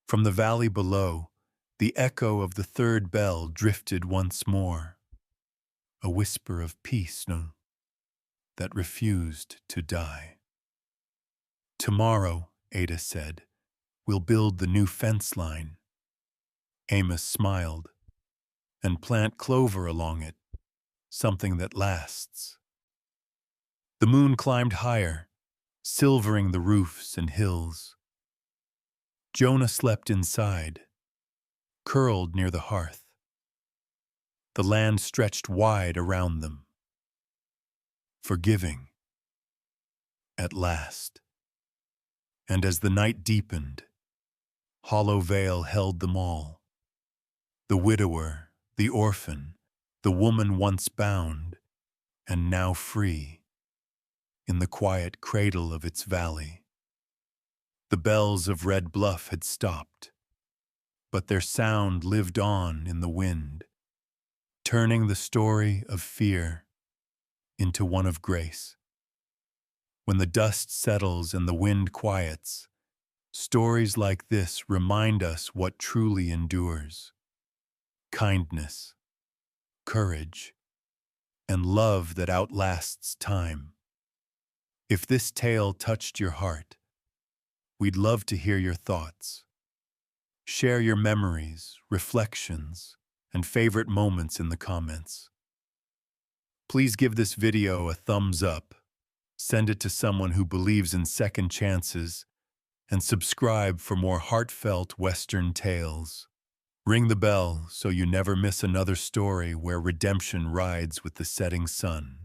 From the valley below, the echo of the third bell drifted once more, a whisper of peace that refused to die. "Tomorrow," Ada said, "we'll build the new fence line." Amos smiled. "And plant clover along it, something that lasts." The moon climbed higher, silvering the roofs and hills. Jonah slept inside, curled near the hearth. The land stretched wide around them, forgiving, at last. And as the night deepened, Hollow Vale held them all. The widower, the orphan, the woman once bound, and now free, in the quiet cradle of its valley. The bells of Red Bluff had stopped, but their sound lived on in the wind, turning the story of fear into one of grace. When the dust settles and the wind quiets, stories like this remind us what truly endures: kindness, courage, and love that outlasts time. If this tale touched your heart, we'd love to hear your thoughts. Share your memories, reflections, and favorite moments in the comments. Please give this video a thumbs up, send it to someone who believes in second chances, and subscribe for more heartfelt Western tales. Ring the bell so you never miss another story where redemption rides with the setting sun.